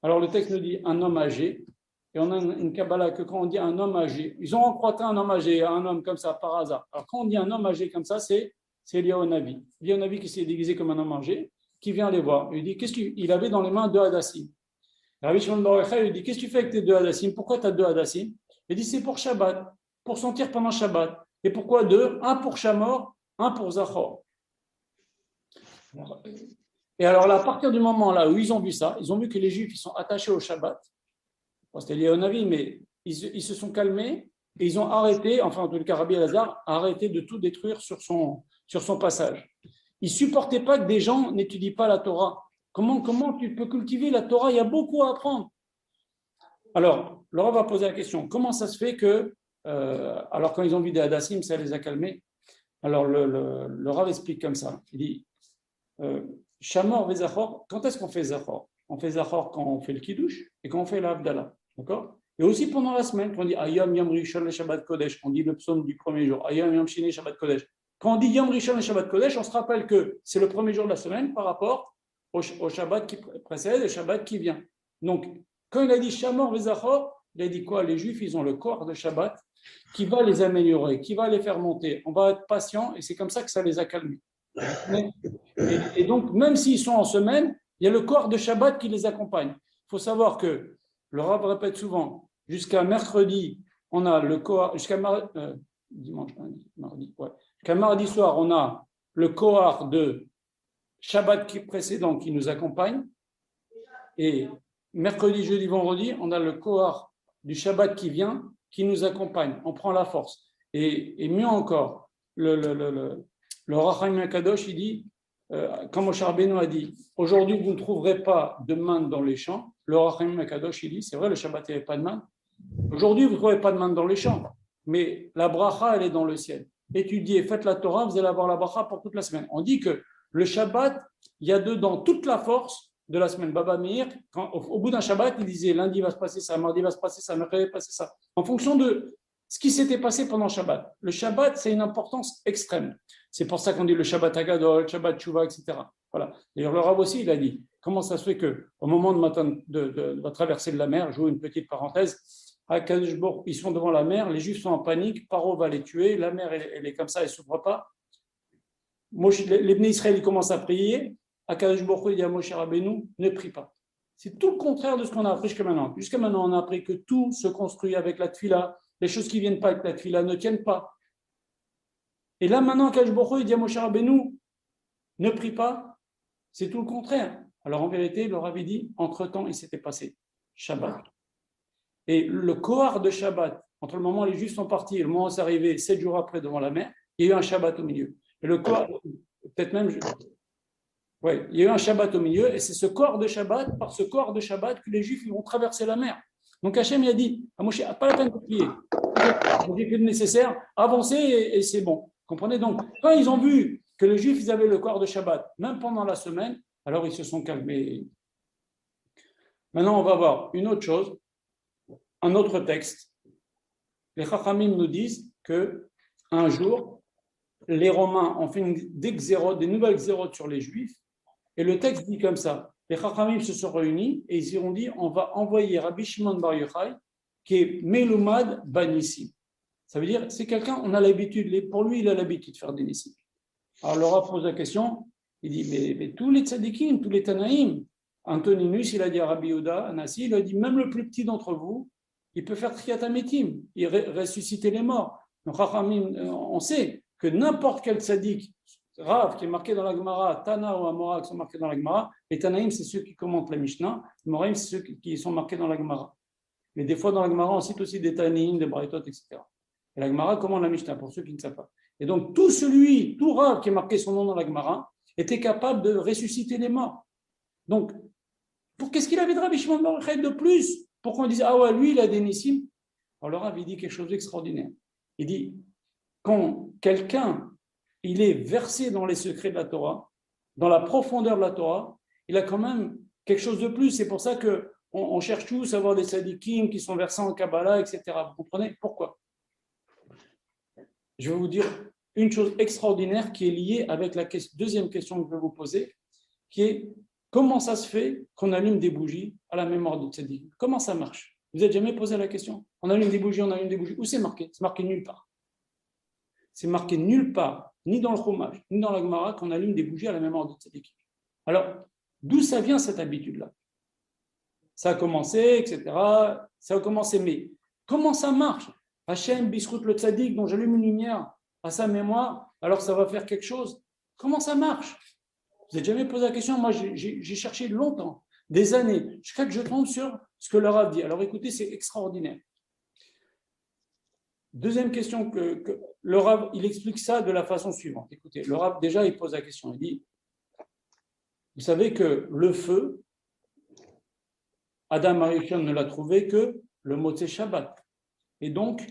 Alors le texte nous dit un homme âgé. Et on a une Kabbalah que quand on dit un homme âgé, ils ont rencontré un homme âgé, un homme comme ça par hasard. Alors quand on dit un homme âgé comme ça, c'est Eliyahu Hanavi. Eliyahu Hanavi qui s'est déguisé comme un homme âgé, qui vient les voir. Il dit, qu'est-ce qu'il avait dans les mains 2 hadassim. Rabbi Shimon Bar Yochai lui dit, qu'est-ce que tu fais avec tes deux hadassim? Pourquoi tu as deux hadassim? Il dit, c'est pour Shabbat, pour sentir pendant Shabbat. Et pourquoi deux? Un pour Shamor, un pour Zachor. Et alors là, à partir du moment là où ils ont vu ça, ils ont vu que les Juifs ils sont attachés au Shabbat. Bon, c'était lié au Navi, mais ils se sont calmés et ils ont arrêté, enfin en tout cas Rabbi Elazar a arrêté de tout détruire sur son passage. Ils ne supportaient pas que des gens n'étudient pas la Torah. Comment tu peux cultiver la Torah? Il y a beaucoup à apprendre. Alors, le Rav va poser la question, comment ça se fait que, alors quand ils ont vu des hadassim, ça les a calmés? Alors le Rav explique comme ça, il dit, Shamor Vezachor, quand est-ce qu'on fait Zachor? On fait Zachor quand on fait le Kiddush et quand on fait l'Havdalah. D'accord? Et aussi pendant la semaine, quand on dit Ayam Yom Rishon le Shabbat Kodesh, on dit le psaume du premier jour, Ayam Yom Shini Shabbat Kodesh. Quand on dit Yom Rishon le Shabbat Kodesh, on se rappelle que c'est le premier jour de la semaine par rapport au Shabbat qui précède et au Shabbat qui vient. Donc, quand il a dit Shamor Vezachor, il a dit quoi? Les Juifs, ils ont le corps de Shabbat qui va les améliorer, qui va les faire monter. On va être patient et c'est comme ça que ça les a calmés. Et donc, même s'ils sont en semaine, il y a le corps de Shabbat qui les accompagne. Il faut savoir que, le Rav répète souvent, jusqu'à mercredi, on a le corps, jusqu'à mardi soir, on a le corps de Shabbat précédent qui nous accompagne. Et mercredi, jeudi, vendredi, on a le corps du Shabbat qui vient, qui nous accompagne. On prend la force. Et mieux encore, le Racham Akadosh, il dit, comme Moshe Rabbeinu a dit, aujourd'hui vous ne trouverez pas de manne dans les champs. Le Racham Akadosh, il dit, c'est vrai, le Shabbat, il n'y avait pas de manne. Aujourd'hui, vous ne trouvez pas de manne dans les champs, mais la bracha, elle est dans le ciel. Étudiez, faites la Torah, vous allez avoir la bracha pour toute la semaine. On dit que le Shabbat, il y a dedans toute la force de la semaine. Baba Meir, au bout d'un Shabbat, il disait, lundi va se passer ça, mardi va se passer ça, mercredi va se passer ça. En fonction de ce qui s'était passé pendant Shabbat. Le Shabbat, c'est une importance extrême. C'est pour ça qu'on dit le Shabbat Hagadol, Shabbat Tshuva, etc. Voilà. D'ailleurs, le Rav aussi, il a dit, comment ça se fait qu'au moment de la traversée de la mer, je joue une petite parenthèse, à Kadeshbourg, ils sont devant la mer, les Juifs sont en panique, Paro va les tuer, la mer, elle est comme ça, elle ne s'ouvre pas. Les Bnei Israël, ils commencent à prier, à Kadeshbourg, il dit à Moshe Rabbeinu, ne prie pas. C'est tout le contraire de ce qu'on a appris jusqu'à maintenant. Jusqu'à maintenant, on a appris que tout se construit avec la tfila, les choses qui ne viennent pas avec la tfila ne tiennent pas. Et là, maintenant, Kadeshbourg, il dit à Moshe Rabbeinu, ne prie pas, c'est tout le contraire. Alors en vérité, le Rav dit, entre-temps, il s'était passé Shabbat. Et le Kohar de Shabbat, entre le moment où les Juifs sont partis et le moment où c'est arrivé, 7 jours après devant la mer, il y a eu un Shabbat au milieu. Et le Kohar, peut-être même, il y a eu un Shabbat au milieu, et c'est ce corps de Shabbat, par ce corps de Shabbat, que les Juifs ils vont traverser la mer. Donc Hachem il a dit à Moshe, pas la peine de prier, vous avez fait le nécessaire, avancez et c'est bon. Comprenez? Donc, quand ils ont vu que les Juifs ils avaient le corps de Shabbat, même pendant la semaine, alors ils se sont calmés. Maintenant, on va voir une autre chose. Un autre texte, les Chachamim nous disent qu'un jour, les Romains ont fait des nouvelles xérotes sur les Juifs, et le texte dit comme ça, les Chachamim se sont réunis et ils ont dit, on va envoyer Rabbi Shimon Bar Yochai, qui est Melumad Banissim. Ça veut dire, c'est quelqu'un, on a l'habitude, pour lui, il a l'habitude de faire des nissim. Alors le Rav pose la question, il dit, mais tous les tzadikim, tous les Tanaïm, Antoninus, il a dit à Rabbi Yehuda, Anassi, il a dit, même le plus petit d'entre vous, il peut faire Triyat HaMetim, il ressusciter les morts. Donc, on sait que n'importe quel tzaddik, Rav, qui est marqué dans la Gemara, Tana ou Amora, qui sont marqués dans la Gemara, les Tanaïm, c'est ceux qui commentent la Mishnah, les Moraïm, c'est ceux qui sont marqués dans la Gemara. Mais des fois, dans la Gemara, on cite aussi des Tanaïm, des Braïtot, etc. Et la Gemara commande la Mishnah, pour ceux qui ne savent pas. Et donc, tout Rav qui est marqué son nom dans la Gemara, était capable de ressusciter les morts. Donc, qu'est-ce qu'il avait de Rabbi Shimon Bar Yochai de plus pour qu'on dise, ah ouais, lui, il a des nissim. Alors, le Rav, il dit quelque chose d'extraordinaire. Il dit, quand quelqu'un, il est versé dans les secrets de la Torah, dans la profondeur de la Torah, il a quand même quelque chose de plus. C'est pour ça qu'on cherche tous à avoir des tzadikim qui sont versés en Kabbalah, etc. Vous comprenez pourquoi? Je vais vous dire une chose extraordinaire qui est liée avec la deuxième question que je vais vous poser, qui est comment ça se fait qu'on allume des bougies à la mémoire de tzaddik? Comment ça marche? Vous n'avez jamais posé la question? On allume des bougies. Où c'est marqué? C'est marqué nulle part. C'est marqué nulle part, ni dans le Chumash, ni dans la Gemara, qu'on allume des bougies à la mémoire de tzaddik. Alors, d'où ça vient cette habitude-là? ça a commencé, etc. Ça a commencé, mais comment ça marche? Hachem, Bisrout le Tzadik, dont j'allume une lumière à sa mémoire, alors ça va faire quelque chose. Comment ça marche? Vous n'avez jamais posé la question? Moi, j'ai cherché longtemps, des années, jusqu'à que je tombe sur ce que le Rav dit. Alors écoutez, c'est extraordinaire. Deuxième question, que le Rav, il explique ça de la façon suivante. Écoutez, le Rav, déjà, il pose la question. Il dit, vous savez que le feu, Adam Arishon ne l'a trouvé que le Motzei Shabbat. Et donc,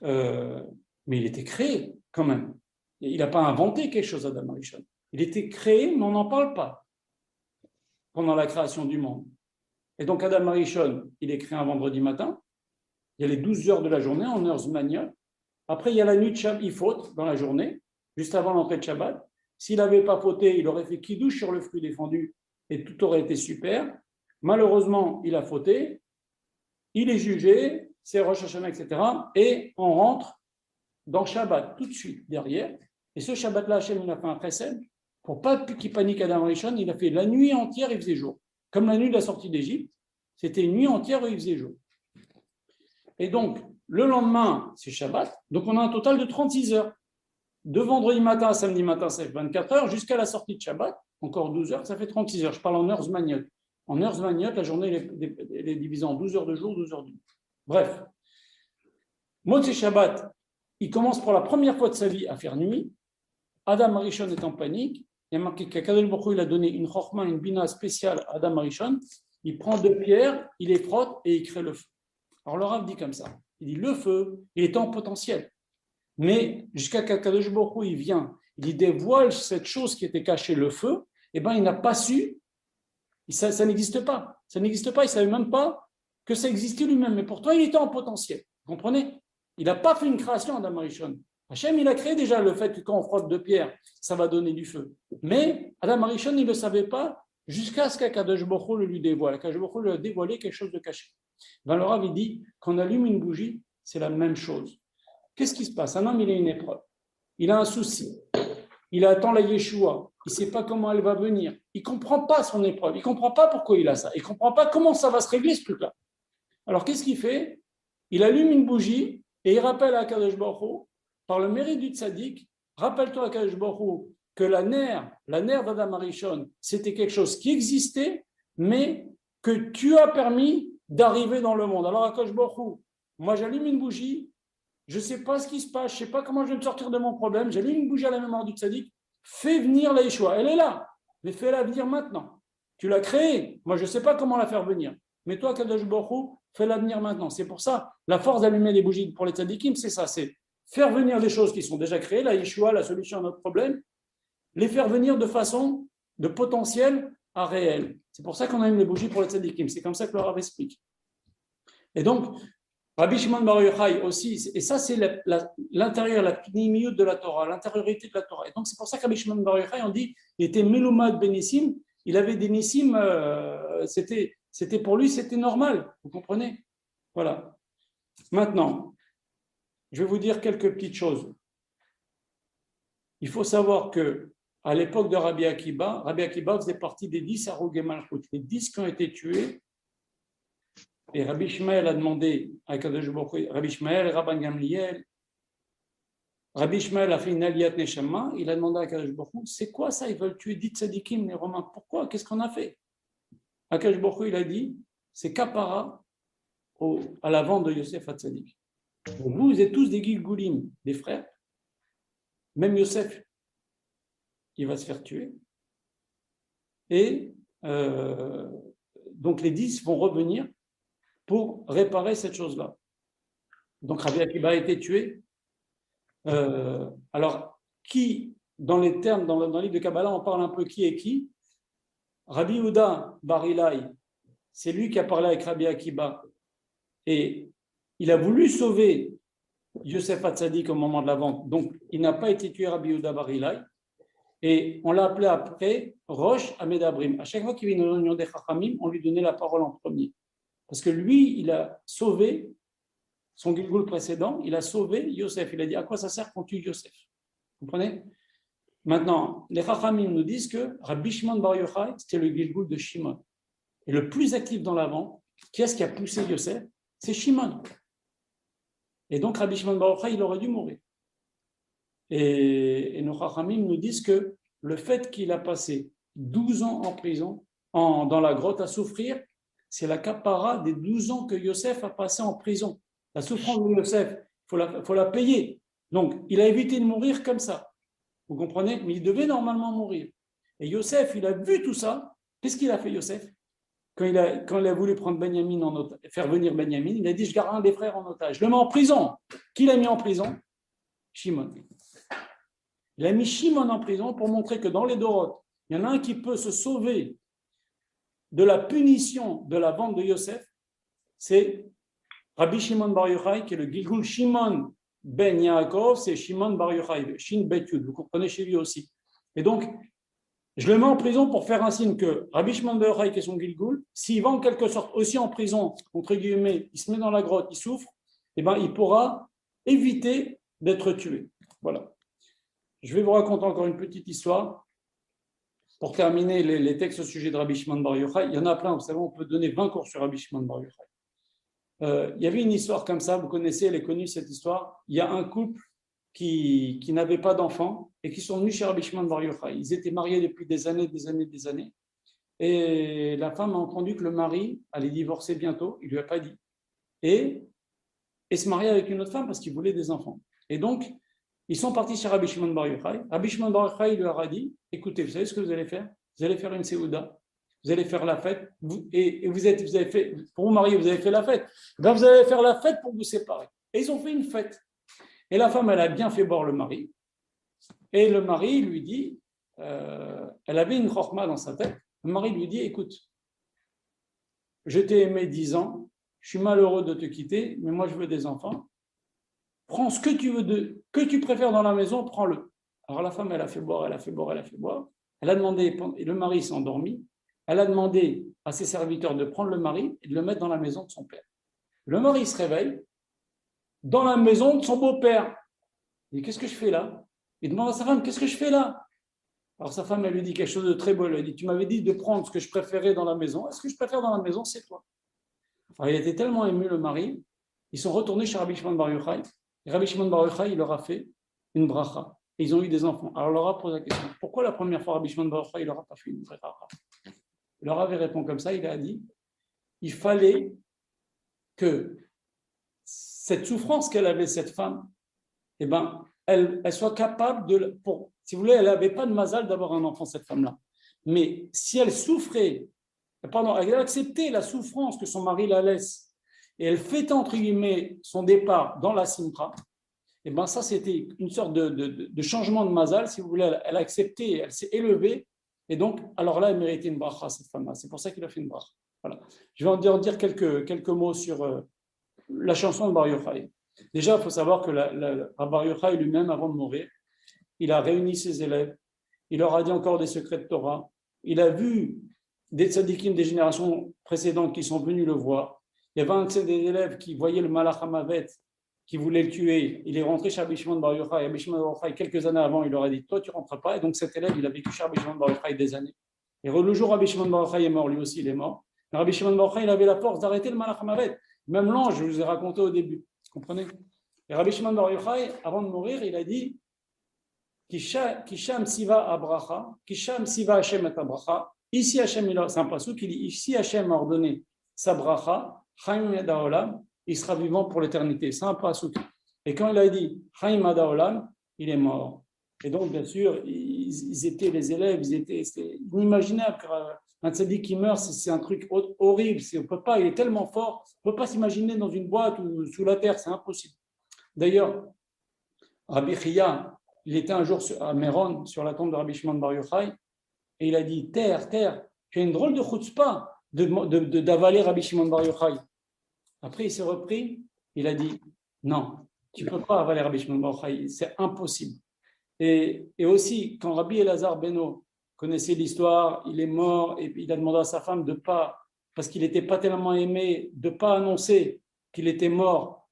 mais il était créé quand même. Il n'a pas inventé quelque chose, Adam Arishon. Il était créé, mais on n'en parle pas pendant la création du monde. Et donc, Adam Arishon, il est créé un vendredi matin. Il y a les 12 heures de la journée en heures zmaniot. Après, il y a la nuit de Shabbat, il faute dans la journée, juste avant l'entrée de Shabbat. S'il n'avait pas fauté, il aurait fait kidouche sur le fruit défendu et tout aurait été super. Malheureusement, il a fauté. Il est jugé, c'est Rosh Hashanah, etc. Et on rentre dans Shabbat tout de suite derrière. Et ce Shabbat-là, Hachem, il a fait un précède. Pour pas qu'il panique Adam Rishon, il a fait la nuit entière, il faisait jour. Comme la nuit de la sortie d'Égypte, c'était une nuit entière où il faisait jour. Et donc, le lendemain, c'est Shabbat. Donc, on a un total de 36 heures. De vendredi matin à samedi matin, ça fait 24 heures, jusqu'à la sortie de Shabbat, encore 12 heures, ça fait 36 heures. Je parle en heures zmaniot. En heures zmaniot, la journée elle est divisée en 12 heures de jour, 12 heures de nuit. Bref, Motzei Shabbat, il commence pour la première fois de sa vie à faire nuit. Adam Arishon est en panique. Il y a marqué qu'Akadosh Baruch Hu, il a donné une chorma, une bina spéciale à Adam Arishon. Il prend 2 pierres, il les frotte et il crée le feu. Alors le Rav dit comme ça. Il dit le feu, il est en potentiel. Mais jusqu'à qu'Akadosh Baruch Hu, il vient, il dévoile cette chose qui était cachée, le feu, et bien il n'a pas su, ça n'existe pas. Ça n'existe pas, il ne savait même pas que ça existait lui-même. Mais pourtant, il était en potentiel. Vous comprenez? Il n'a pas fait une création, Adam Arishon. Hachem, il a créé déjà le fait que quand on frotte 2 pierres, ça va donner du feu. Mais Adam Arishon, il ne le savait pas jusqu'à ce qu'Akadosh Baruch Hu le lui dévoile. Akadosh Baruch Hu lui a dévoilé quelque chose de caché. Ben, le Rav, il dit qu'on allume une bougie, c'est la même chose. Qu'est-ce qui se passe? Un homme, il a une épreuve. Il a un souci. Il attend la Yeshua. Il ne sait pas comment elle va venir. Il ne comprend pas son épreuve. Il ne comprend pas pourquoi il a ça. Il ne comprend pas comment ça va se régler, ce truc-là. Alors, qu'est-ce qu'il fait? Il allume une bougie et il rappelle à Akadosh Baruch Hu, par le mérite du tzaddik, rappelle-toi à Akadosh Baruch Hu que la nerf d'Adam Arishon, c'était quelque chose qui existait, mais que tu as permis d'arriver dans le monde. Alors, Akadosh Baruch Hu, moi, j'allume une bougie, je ne sais pas ce qui se passe, je ne sais pas comment je vais me sortir de mon problème, j'allume une bougie à la mémoire du tzaddik, fais venir la Yeshua. Elle est là, mais fais-la venir maintenant. Tu l'as créée, moi, je ne sais pas comment la faire venir. Mais toi, Kadosh Baruch Hu, fais-la venir maintenant. C'est pour ça, la force d'allumer des bougies pour les tzaddikim, c'est ça, c'est faire venir des choses qui sont déjà créées, la Yeshua, la solution à notre problème, les faire venir de façon de potentiel à réel. C'est pour ça qu'on allume les bougies pour les tzaddikim. C'est comme ça que le Rav explique. Et donc, Rabbi Shimon Bar Yochai aussi, et ça c'est l'intérieur, la pnimiyut de la Torah, l'intériorité de la Torah. Et donc c'est pour ça que Rabbi Shimon Bar Yochai, on dit, il était Melumad Benissim, il avait des Nissim, c'était pour lui, c'était normal, vous comprenez? Voilà. Maintenant, je vais vous dire quelques petites choses. Il faut savoir que à l'époque de Rabbi Akiba faisait partie des 10 Harugei Malchut, les 10 qui ont été tués. Et Rabbi Ishmael a demandé à Kadosh Baruch Hu, Rabbi Ishmael, Rabban Gamliel, Rabbi Ishmael a fait une aliyat neshama, il a demandé à Kadosh Baruch Hu, c'est quoi ça? Ils veulent tuer 10 tzadikim, les Romains. Pourquoi? Qu'est-ce qu'on a fait? Kadosh Baruch Hu, il a dit, c'est kapara à la vente de Yosef à tzadik. Vous êtes tous des Gilgulim, des frères. Même Yosef, il va se faire tuer. Et donc les 10 vont revenir pour réparer cette chose-là. Donc Rabbi Akiba a été tué. Alors, qui, dans les termes, dans le livre de Kabbalah, on parle un peu qui est qui. Rabbi Yehuda Bar Ilai, c'est lui qui a parlé avec Rabbi Akiba. Et il a voulu sauver Yosef Hatzadik au moment de la vente. Donc, il n'a pas été tué Rabbi Yehuda Bar Ilai. Et on l'a appelé après Rosh Amedabrim. À chaque fois qu'il y avait une réunion des Chachamim, on lui donnait la parole en premier. Parce que lui, il a sauvé son Gilgul précédent, il a sauvé Yosef. Il a dit à quoi ça sert qu'on tue Yosef? Vous comprenez? Maintenant, les Chachamim nous disent que Rabbi Shimon Bar Yochai, c'était le Gilgul de Shimon. Et le plus actif dans la vente, qui est-ce qui a poussé Yosef? C'est Shimon. Et donc Rabbi Shimon Bar Yochai, il aurait dû mourir. Et nos Chachamim nous disent que le fait qu'il a passé 12 ans en prison, dans la grotte à souffrir, c'est la capara des 12 ans que Yosef a passé en prison. La souffrance de Yosef, il faut la payer. Donc, il a évité de mourir comme ça. Vous comprenez? Mais il devait normalement mourir. Et Yosef, il a vu tout ça. Qu'est-ce qu'il a fait, Yosef? Quand il a voulu prendre Benjamin en otage, faire venir Benjamin, il a dit, je garde un des frères en otage. Je le mets en prison. Qui l'a mis en prison? Shimon. Il a mis Shimon en prison pour montrer que dans les Doroth, il y en a un qui peut se sauver de la punition de la vente de Yosef, c'est Rabbi Shimon Bar Yochai, qui est le Gilgul Shimon ben Yaakov, c'est Shimon Bar Yochai, Shin Bet Yud, vous comprenez chez lui aussi. Et donc, je le mets en prison pour faire un signe que Rabbi Shimon Bar Yochai, qui est son Gilgul, s'il va en quelque sorte aussi en prison, entre guillemets, il se met dans la grotte, il souffre, eh ben, il pourra éviter d'être tué. Voilà. Je vais vous raconter encore une petite histoire pour terminer les textes au sujet de Rabbi Shimon Bar Yochai. Il y en a plein, vous savez, on peut donner 20 cours sur Rabbi Shimon Bar Yochai. Il y avait une histoire comme ça, vous connaissez, elle est connue cette histoire. Il y a un couple qui n'avait pas d'enfants et qui sont venus chez Rabbi Shimon Bar Yochai. Ils étaient mariés depuis des années. Et la femme a entendu que le mari allait divorcer bientôt, il ne lui a pas dit. Et se marier avec une autre femme parce qu'il voulait des enfants. Et donc, ils sont partis chez Rabbi Shimon Bar Yochai. Rabbi Shimon Bar Yochai leur a dit, écoutez, vous savez ce que vous allez faire? Vous allez faire une séouda, vous allez faire la fête, et vous avez fait, pour vous marier, vous avez fait la fête. Ben, vous allez faire la fête pour vous séparer. Et ils ont fait une fête. Et la femme, elle a bien fait boire le mari. Et le mari lui dit, elle avait une chorma dans sa tête. Le mari lui dit, écoute, je t'ai aimé 10 ans, je suis malheureux de te quitter, mais moi je veux des enfants. Prends ce que tu veux, que tu préfères dans la maison, prends-le. Alors la femme, elle a fait boire. Elle a demandé, et le mari s'est endormi, elle a demandé à ses serviteurs de prendre le mari et de le mettre dans la maison de son père. Le mari se réveille dans la maison de son beau-père. Il dit, qu'est-ce que je fais là? Il demande à sa femme, qu'est-ce que je fais là? Alors sa femme, elle lui dit quelque chose de très beau. Elle lui dit, tu m'avais dit de prendre ce que je préférais dans la maison. Est-ce que je préfère dans la maison, c'est toi? Alors il était tellement ému, le mari. Ils sont retournés chez Rabbi Shimon Bar Yochai. Et Rabbi Shimon Bar Yochai, il leur a fait une bracha. Et ils ont eu des enfants. Alors il leur a posé la question, pourquoi la première fois Rabbi Shimon Bar Yochai, il leur a pas fait une bracha? Il leur avait répondu comme ça, il a dit, il fallait que cette souffrance qu'elle avait, cette femme, eh ben, elle soit capable si vous voulez, elle n'avait pas de mazal d'avoir un enfant, cette femme-là. Mais si elle souffrait, elle acceptait la souffrance que son mari la laisse, et elle fêtait, entre guillemets, son départ dans la simtra, et ben ça, c'était une sorte de changement de mazal, si vous voulez. Elle a accepté, elle s'est élevée, et donc, alors là, elle méritait une bracha, cette femme-là. C'est pour ça qu'il a fait une bracha. Voilà. Je vais en dire quelques mots sur la chanson de Bar Yochai. Déjà, il faut savoir que Bar Yochai lui-même, avant de mourir, il a réuni ses élèves, il leur a dit encore des secrets de Torah, il a vu des tzadikim des générations précédentes qui sont venus le voir. Il y avait un de ses élèves qui voyait le Malach HaMavet, qui voulait le tuer. Il est rentré chez Rabbi Shimon Bar Yochai. Rabbi Shimon Bar Yochai, quelques années avant, il leur a dit, toi, tu ne rentres pas. Et donc, cet élève, il a vécu chez Rabbi Shimon Bar Yochai des années. Et le jour où Rabbi Shimon Bar Yochai est mort, lui aussi, il est mort. Mais Rabbi Shimon Bar Yochai, il avait la force d'arrêter le Malach HaMavet. Même l'ange, je vous ai raconté au début. Vous comprenez? Et Rabbi Shimon Bar Yochai, avant de mourir, il a dit, Kisham Siva Abracha, Kisham Siva Hashem et Abracha. Ici, Hashem, c'est un passage qui dit, ici, Hashem a ordonné sa bracha, Chaim Daolam, il sera vivant pour l'éternité. C'est un pasuk. Et quand il a dit Chaim Daolam, il est mort. Et donc, bien sûr, ils étaient les élèves, c'était inimaginable. Un tzaddik qui meurt, c'est un truc horrible. On peut pas, il est tellement fort, on ne peut pas s'imaginer dans une boîte ou sous la terre, c'est impossible. D'ailleurs, Rabbi Chia, il était un jour à Méron, sur la tombe de Rabbi Shimon Bar Yochai, et il a dit, terre, tu as une drôle de chutzpah d'avaler Rabbi Shimon Bar Yochai. Après, il s'est repris, il a dit, non, tu ne peux pas avaler Rabbi Shimon Bar Yochai, c'est impossible. Et aussi, quand Rabbi Elazar Beno connaissait l'histoire, il est mort, et il a demandé à sa femme de pas, parce qu'il n'était pas tellement aimé, de ne pas annoncer qu'il était mort.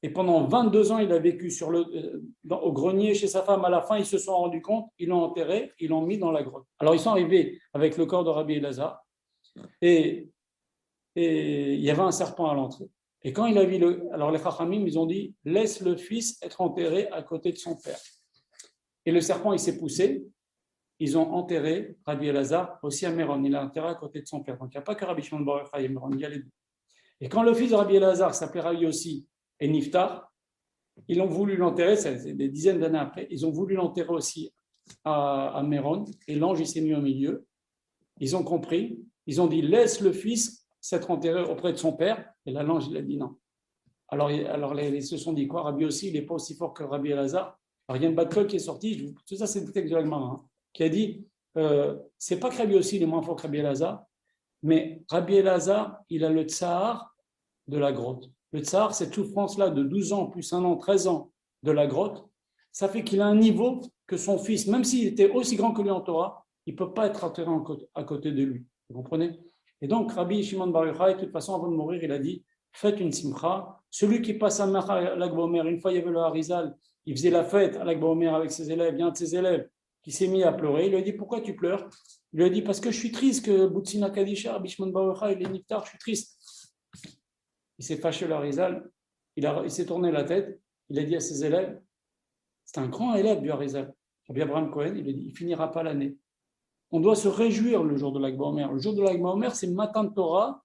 Et pendant 22 ans, il a vécu au grenier chez sa femme. À la fin, ils se sont rendus compte, ils l'ont enterré, ils l'ont mis dans la grotte. Alors, ils sont arrivés avec le corps de Rabbi Elazar. Et il y avait un serpent à l'entrée. Et quand il a vu alors les Chachamim, ils ont dit, laisse le fils être enterré à côté de son père. Et le serpent, il s'est poussé. Ils ont enterré Rabbi Elazar aussi à Méron. Il l'a enterré à côté de son père. Donc il n'y a pas que Rabbi Shimon bar Yochai et Méron, il y a les deux. Et quand le fils de Rabbi Elazar s'appelait Rabbi aussi et Niftar, ils ont voulu l'enterrer, c'est des dizaines d'années après, ils ont voulu l'enterrer aussi à Méron, et l'ange il s'est mis au milieu. Ils ont compris, ils ont dit laisse le fils s'être enterré auprès de son père, et là l'ange il a dit non. Alors ils se sont dit quoi, Rabbi aussi, il n'est pas aussi fort que Rabbi Elazar. Alors il y a une Bat-Kol qui est sortie, tout ça c'est le texte de l'Agmara, qui a dit c'est pas que Rabbi aussi il est moins fort que Rabbi Elazar, mais Rabbi Elazar il a le tsar de la grotte. Le tsar, cette souffrance-là de 12 ans, plus 1 an, 13 ans de la grotte, ça fait qu'il a un niveau que son fils, même s'il était aussi grand que lui en Torah, il ne peut pas être enterré à côté de lui. Vous comprenez? Et donc, Rabbi Shimon bar Yochai, de toute façon, avant de mourir, il a dit faites une simcha. Celui qui passe à Lag BaOmer, une fois il y avait le Harizal, il faisait la fête à Lag BaOmer avec ses élèves, il y a un de ses élèves qui s'est mis à pleurer. Il lui a dit pourquoi tu pleures? Il lui a dit parce que je suis triste que Boutsina Kadisha, Rabbi Shimon bar Yochai, il est niftar, je suis triste. Il s'est fâché le Harizal, il s'est tourné la tête, il a dit à ses élèves, c'est un grand élève du Harizal, Rabbi Abraham Cohen, il a dit, il ne finira pas l'année. On doit se réjouir le jour de Lag BaOmer. Le jour de Lag BaOmer, c'est Matan Torah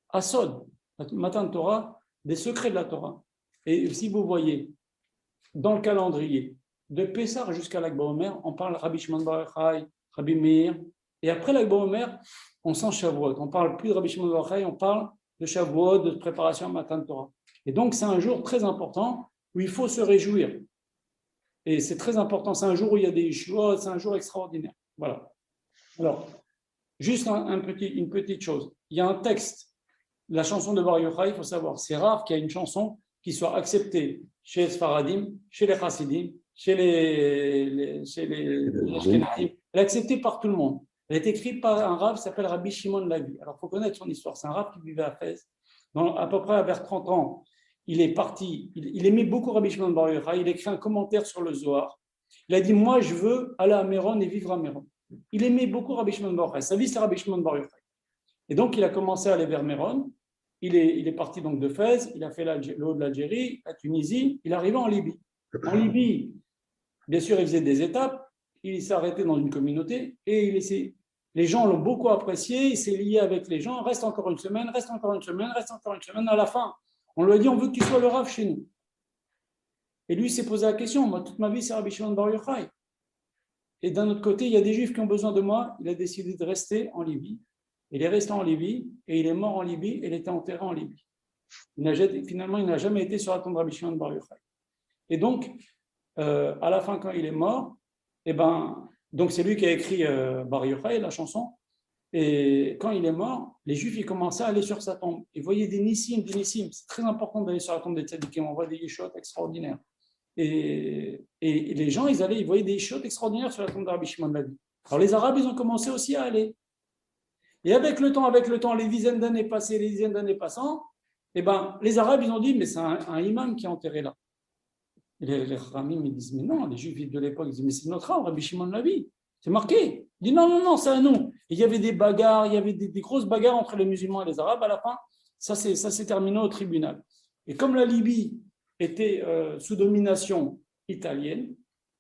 à Sod, Matan Torah, des secrets de la Torah. Et si vous voyez, dans le calendrier, de Pessah jusqu'à Lag BaOmer, on parle Rabbi Shimon bar Yochai, Rabbi Meir, et après Lag BaOmer, on sent Shavuot. On ne parle plus de Rabbi Shimon bar Yochai, on parle de Shavuot, de préparation à Matan Torah. Et donc, c'est un jour très important où il faut se réjouir. Et c'est très important. C'est un jour où il y a des Yeshuot, c'est un jour extraordinaire. Voilà. Alors, juste une petite chose. Il y a un texte, la chanson de Bar Yochai, il faut savoir, c'est rare qu'il y ait une chanson qui soit acceptée chez les Sfaradim, chez les Chassidim, chez les Ashkenazim. Elle est acceptée par tout le monde. Elle est écrite par un rav qui s'appelle Rabbi Shimon Lavi. Alors, il faut connaître son histoire. C'est un rav qui vivait à Fès. À peu près vers 30 ans, il est parti. Il aimait beaucoup Rabbi Shimon bar Yochai. Il a écrit un commentaire sur le Zohar. Il a dit, moi, je veux aller à Méron et vivre à Méron. Il aimait beaucoup Rabbi Shimon bar Yochai. Sa vie, c'est Rabbi Shimon bar Yochai. Et donc, il a commencé à aller vers Méron. Il est parti donc de Fès. Il a fait le haut de l'Algérie, la Tunisie. Il est arrivé en Libye. En Libye, bien sûr, il faisait des étapes. Il s'est arrêté dans une communauté et les gens l'ont beaucoup apprécié. Il s'est lié avec les gens. Reste encore une semaine, reste encore une semaine, reste encore une semaine. À la fin, on lui a dit on veut que tu sois le rav chez nous. Et lui, il s'est posé la question moi, toute ma vie, c'est Rabbi Shimon bar Yochai. Et d'un autre côté, il y a des juifs qui ont besoin de moi. Il a décidé de rester en Libye. Il est resté en Libye et il est mort en Libye et il était enterré en Libye. Finalement, il n'a jamais été sur la tombe de Rabbi Shimon bar Yochai. Et donc, à la fin, quand il est mort, donc c'est lui qui a écrit Bar Yochai, la chanson. Et quand il est mort, les Juifs ils commençaient à aller sur sa tombe. Ils voyaient des nissim, des nissim. C'est très important d'aller sur la tombe des tzadikim. On voit des yeshot extraordinaires. Et les gens, ils voyaient des yeshot extraordinaires sur la tombe de Rabbi Shimon Lavi. Alors les Arabes, ils ont commencé aussi à aller. Et avec le temps, les dizaines d'années passées, les dizaines d'années passant, les Arabes, ils ont dit, mais c'est un imam qui est enterré là. Et les Ramim, ils disent, mais non, les Juifs de l'époque, ils disent, mais c'est notre rave, Rabbi Shimon Lavi. C'est marqué. Il dit, non, c'est un nom. Et il y avait des bagarres, il y avait des grosses bagarres entre les musulmans et les Arabes. À la fin, ça s'est terminé au tribunal. Et comme la Libye était sous domination italienne,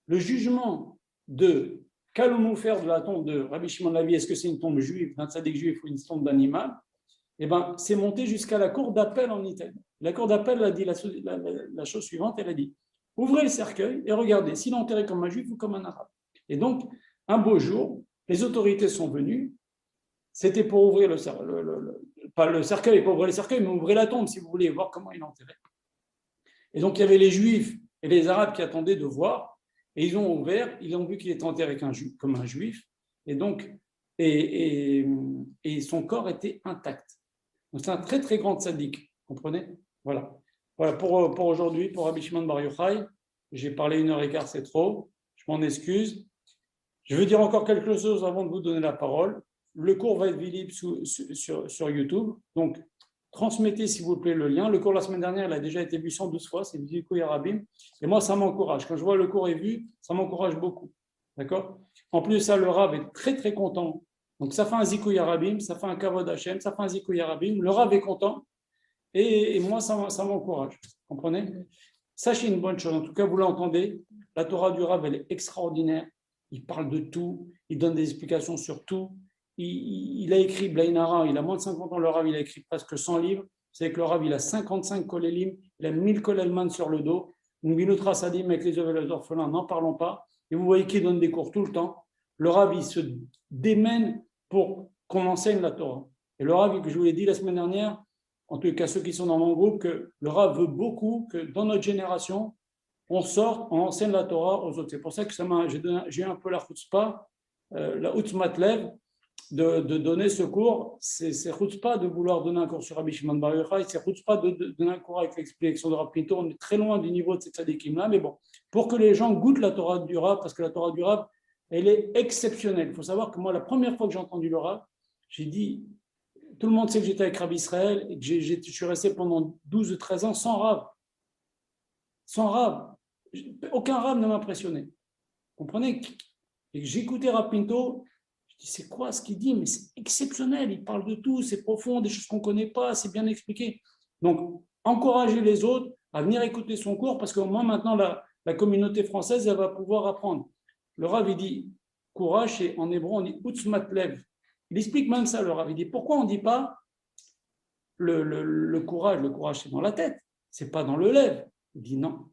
le jugement de qu'allons-nous faire de la tombe de Rabbi Shimon Lavi, est-ce que c'est une tombe juive, d'un tzaddik juif ou une tombe d'animal, c'est monté jusqu'à la cour d'appel en Italie. La cour d'appel a dit la chose suivante, elle a dit, ouvrez le cercueil et regardez s'il est enterré comme un juif ou comme un arabe. Et donc, un beau jour, les autorités sont venues. C'était pour ouvrir pas le cercueil, pas ouvrir le cercueil, mais ouvrir la tombe, si vous voulez, voir comment il est enterré. Et donc, il y avait les Juifs et les Arabes qui attendaient de voir. Et ils ont ouvert, ils ont vu qu'il était enterré comme un Juif. Et donc, et son corps était intact. Donc, c'est un très, très grand tzaddik. Vous comprenez ? Voilà pour aujourd'hui, pour Rabbi Shimon bar Yochai. J'ai parlé 1h15, c'est trop. Je m'en excuse. Je veux dire encore quelque chose avant de vous donner la parole. Le cours va être visible sur YouTube. Donc, transmettez s'il vous plaît le lien. Le cours la semaine dernière, il a déjà été vu 112 fois. C'est Bidiko Yarabim. Et moi, ça m'encourage. Quand je vois le cours est vu, ça m'encourage beaucoup. D'accord ? En plus de ça, le Rav est très, très content Donc ça fait un Zikouya Rabim, ça fait un Kavod Hashem, ça fait un Zikouya Rabim. Le Rav est content et moi, ça m'encourage. Vous comprenez? Sachez une bonne chose, en tout cas, vous l'entendez, la Torah du Rav, elle est extraordinaire. Il parle de tout, il donne des explications sur tout. Il a écrit Blainara, il a moins de 50 ans, le Rav, il a écrit presque 100 livres. C'est que le Rav, il a 55 kolélim, il a 1000 kolelman sur le dos, une Milutra Sadim avec les œuvres et les orphelins, n'en parlons pas. Et vous voyez qu'il donne des cours tout le temps. Le Rav, il se démène pour qu'on enseigne la Torah. Et le Rav, que je vous l'ai dit la semaine dernière, en tout cas ceux qui sont dans mon groupe, que le Rav veut beaucoup que dans notre génération, on sorte, on enseigne la Torah aux autres. C'est pour ça que j'ai eu un peu la chutzpah, la Utzmatlev, de donner ce cours. C'est chutzpah de vouloir donner un cours sur Rabbi Shimon Bar Yochai, c'est chutzpah de donner un cours avec l'explication de Rav Pinto. On est très loin du niveau de cette tzadikim-là, mais bon, pour que les gens goûtent la Torah du Rav, parce que la Torah du Rav, elle est exceptionnelle. Il faut savoir que moi, la première fois que j'ai entendu le Rav, j'ai dit, tout le monde sait que j'étais avec Rabbi Israël et que je suis resté pendant 12 ou 13 ans sans Rav. Sans Rav. Aucun Rav ne m'impressionnait. Vous comprenez? Et j'écoutais Rav Pinto, je dis, c'est quoi ce qu'il dit? Mais c'est exceptionnel, il parle de tout, c'est profond, des choses qu'on ne connaît pas, c'est bien expliqué. Donc, encourager les autres à venir écouter son cours, parce qu'au moins maintenant, la communauté française, elle va pouvoir apprendre. Le Rav, il dit, courage, et en hébreu, on dit Utzmatlev. Il explique même ça, le Rav. Il dit, pourquoi on ne dit pas le courage, c'est dans la tête, c'est pas dans le lèvre. Il dit non.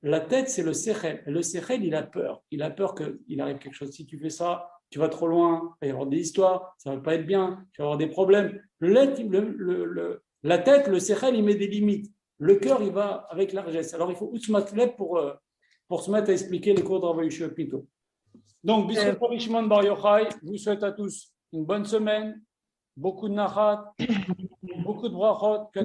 La tête, c'est le sechel. Le sechel, il a peur. Il a peur qu'il arrive quelque chose. Si tu fais ça, tu vas trop loin, il va y avoir des histoires, ça ne va pas être bien, tu vas avoir des problèmes. La tête, le sechel, il met des limites. Le cœur, il va avec largesse. Alors, il faut Utzmatlev pour se mettre à expliquer les cours de Rav Yoshua Pinto. Donc, Bishop Rabbi Shimon Bar Yochai, je vous souhaite à tous une bonne semaine, beaucoup de nachat, beaucoup de brachot, que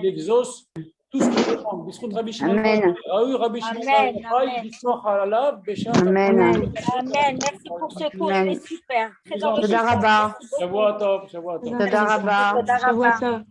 il exauce tout ce que demande. Bishop Rabbi Shimon Bar Yochai, Rabbi Shimon Bar Yochai, Bismach Halalav, Béchat. Amen. Amen. Merci pour ce cours, c'est super. Très enrichissant. Toda rabba. Shavua tov, Shavua tov. Toda rabba. Toda rabba.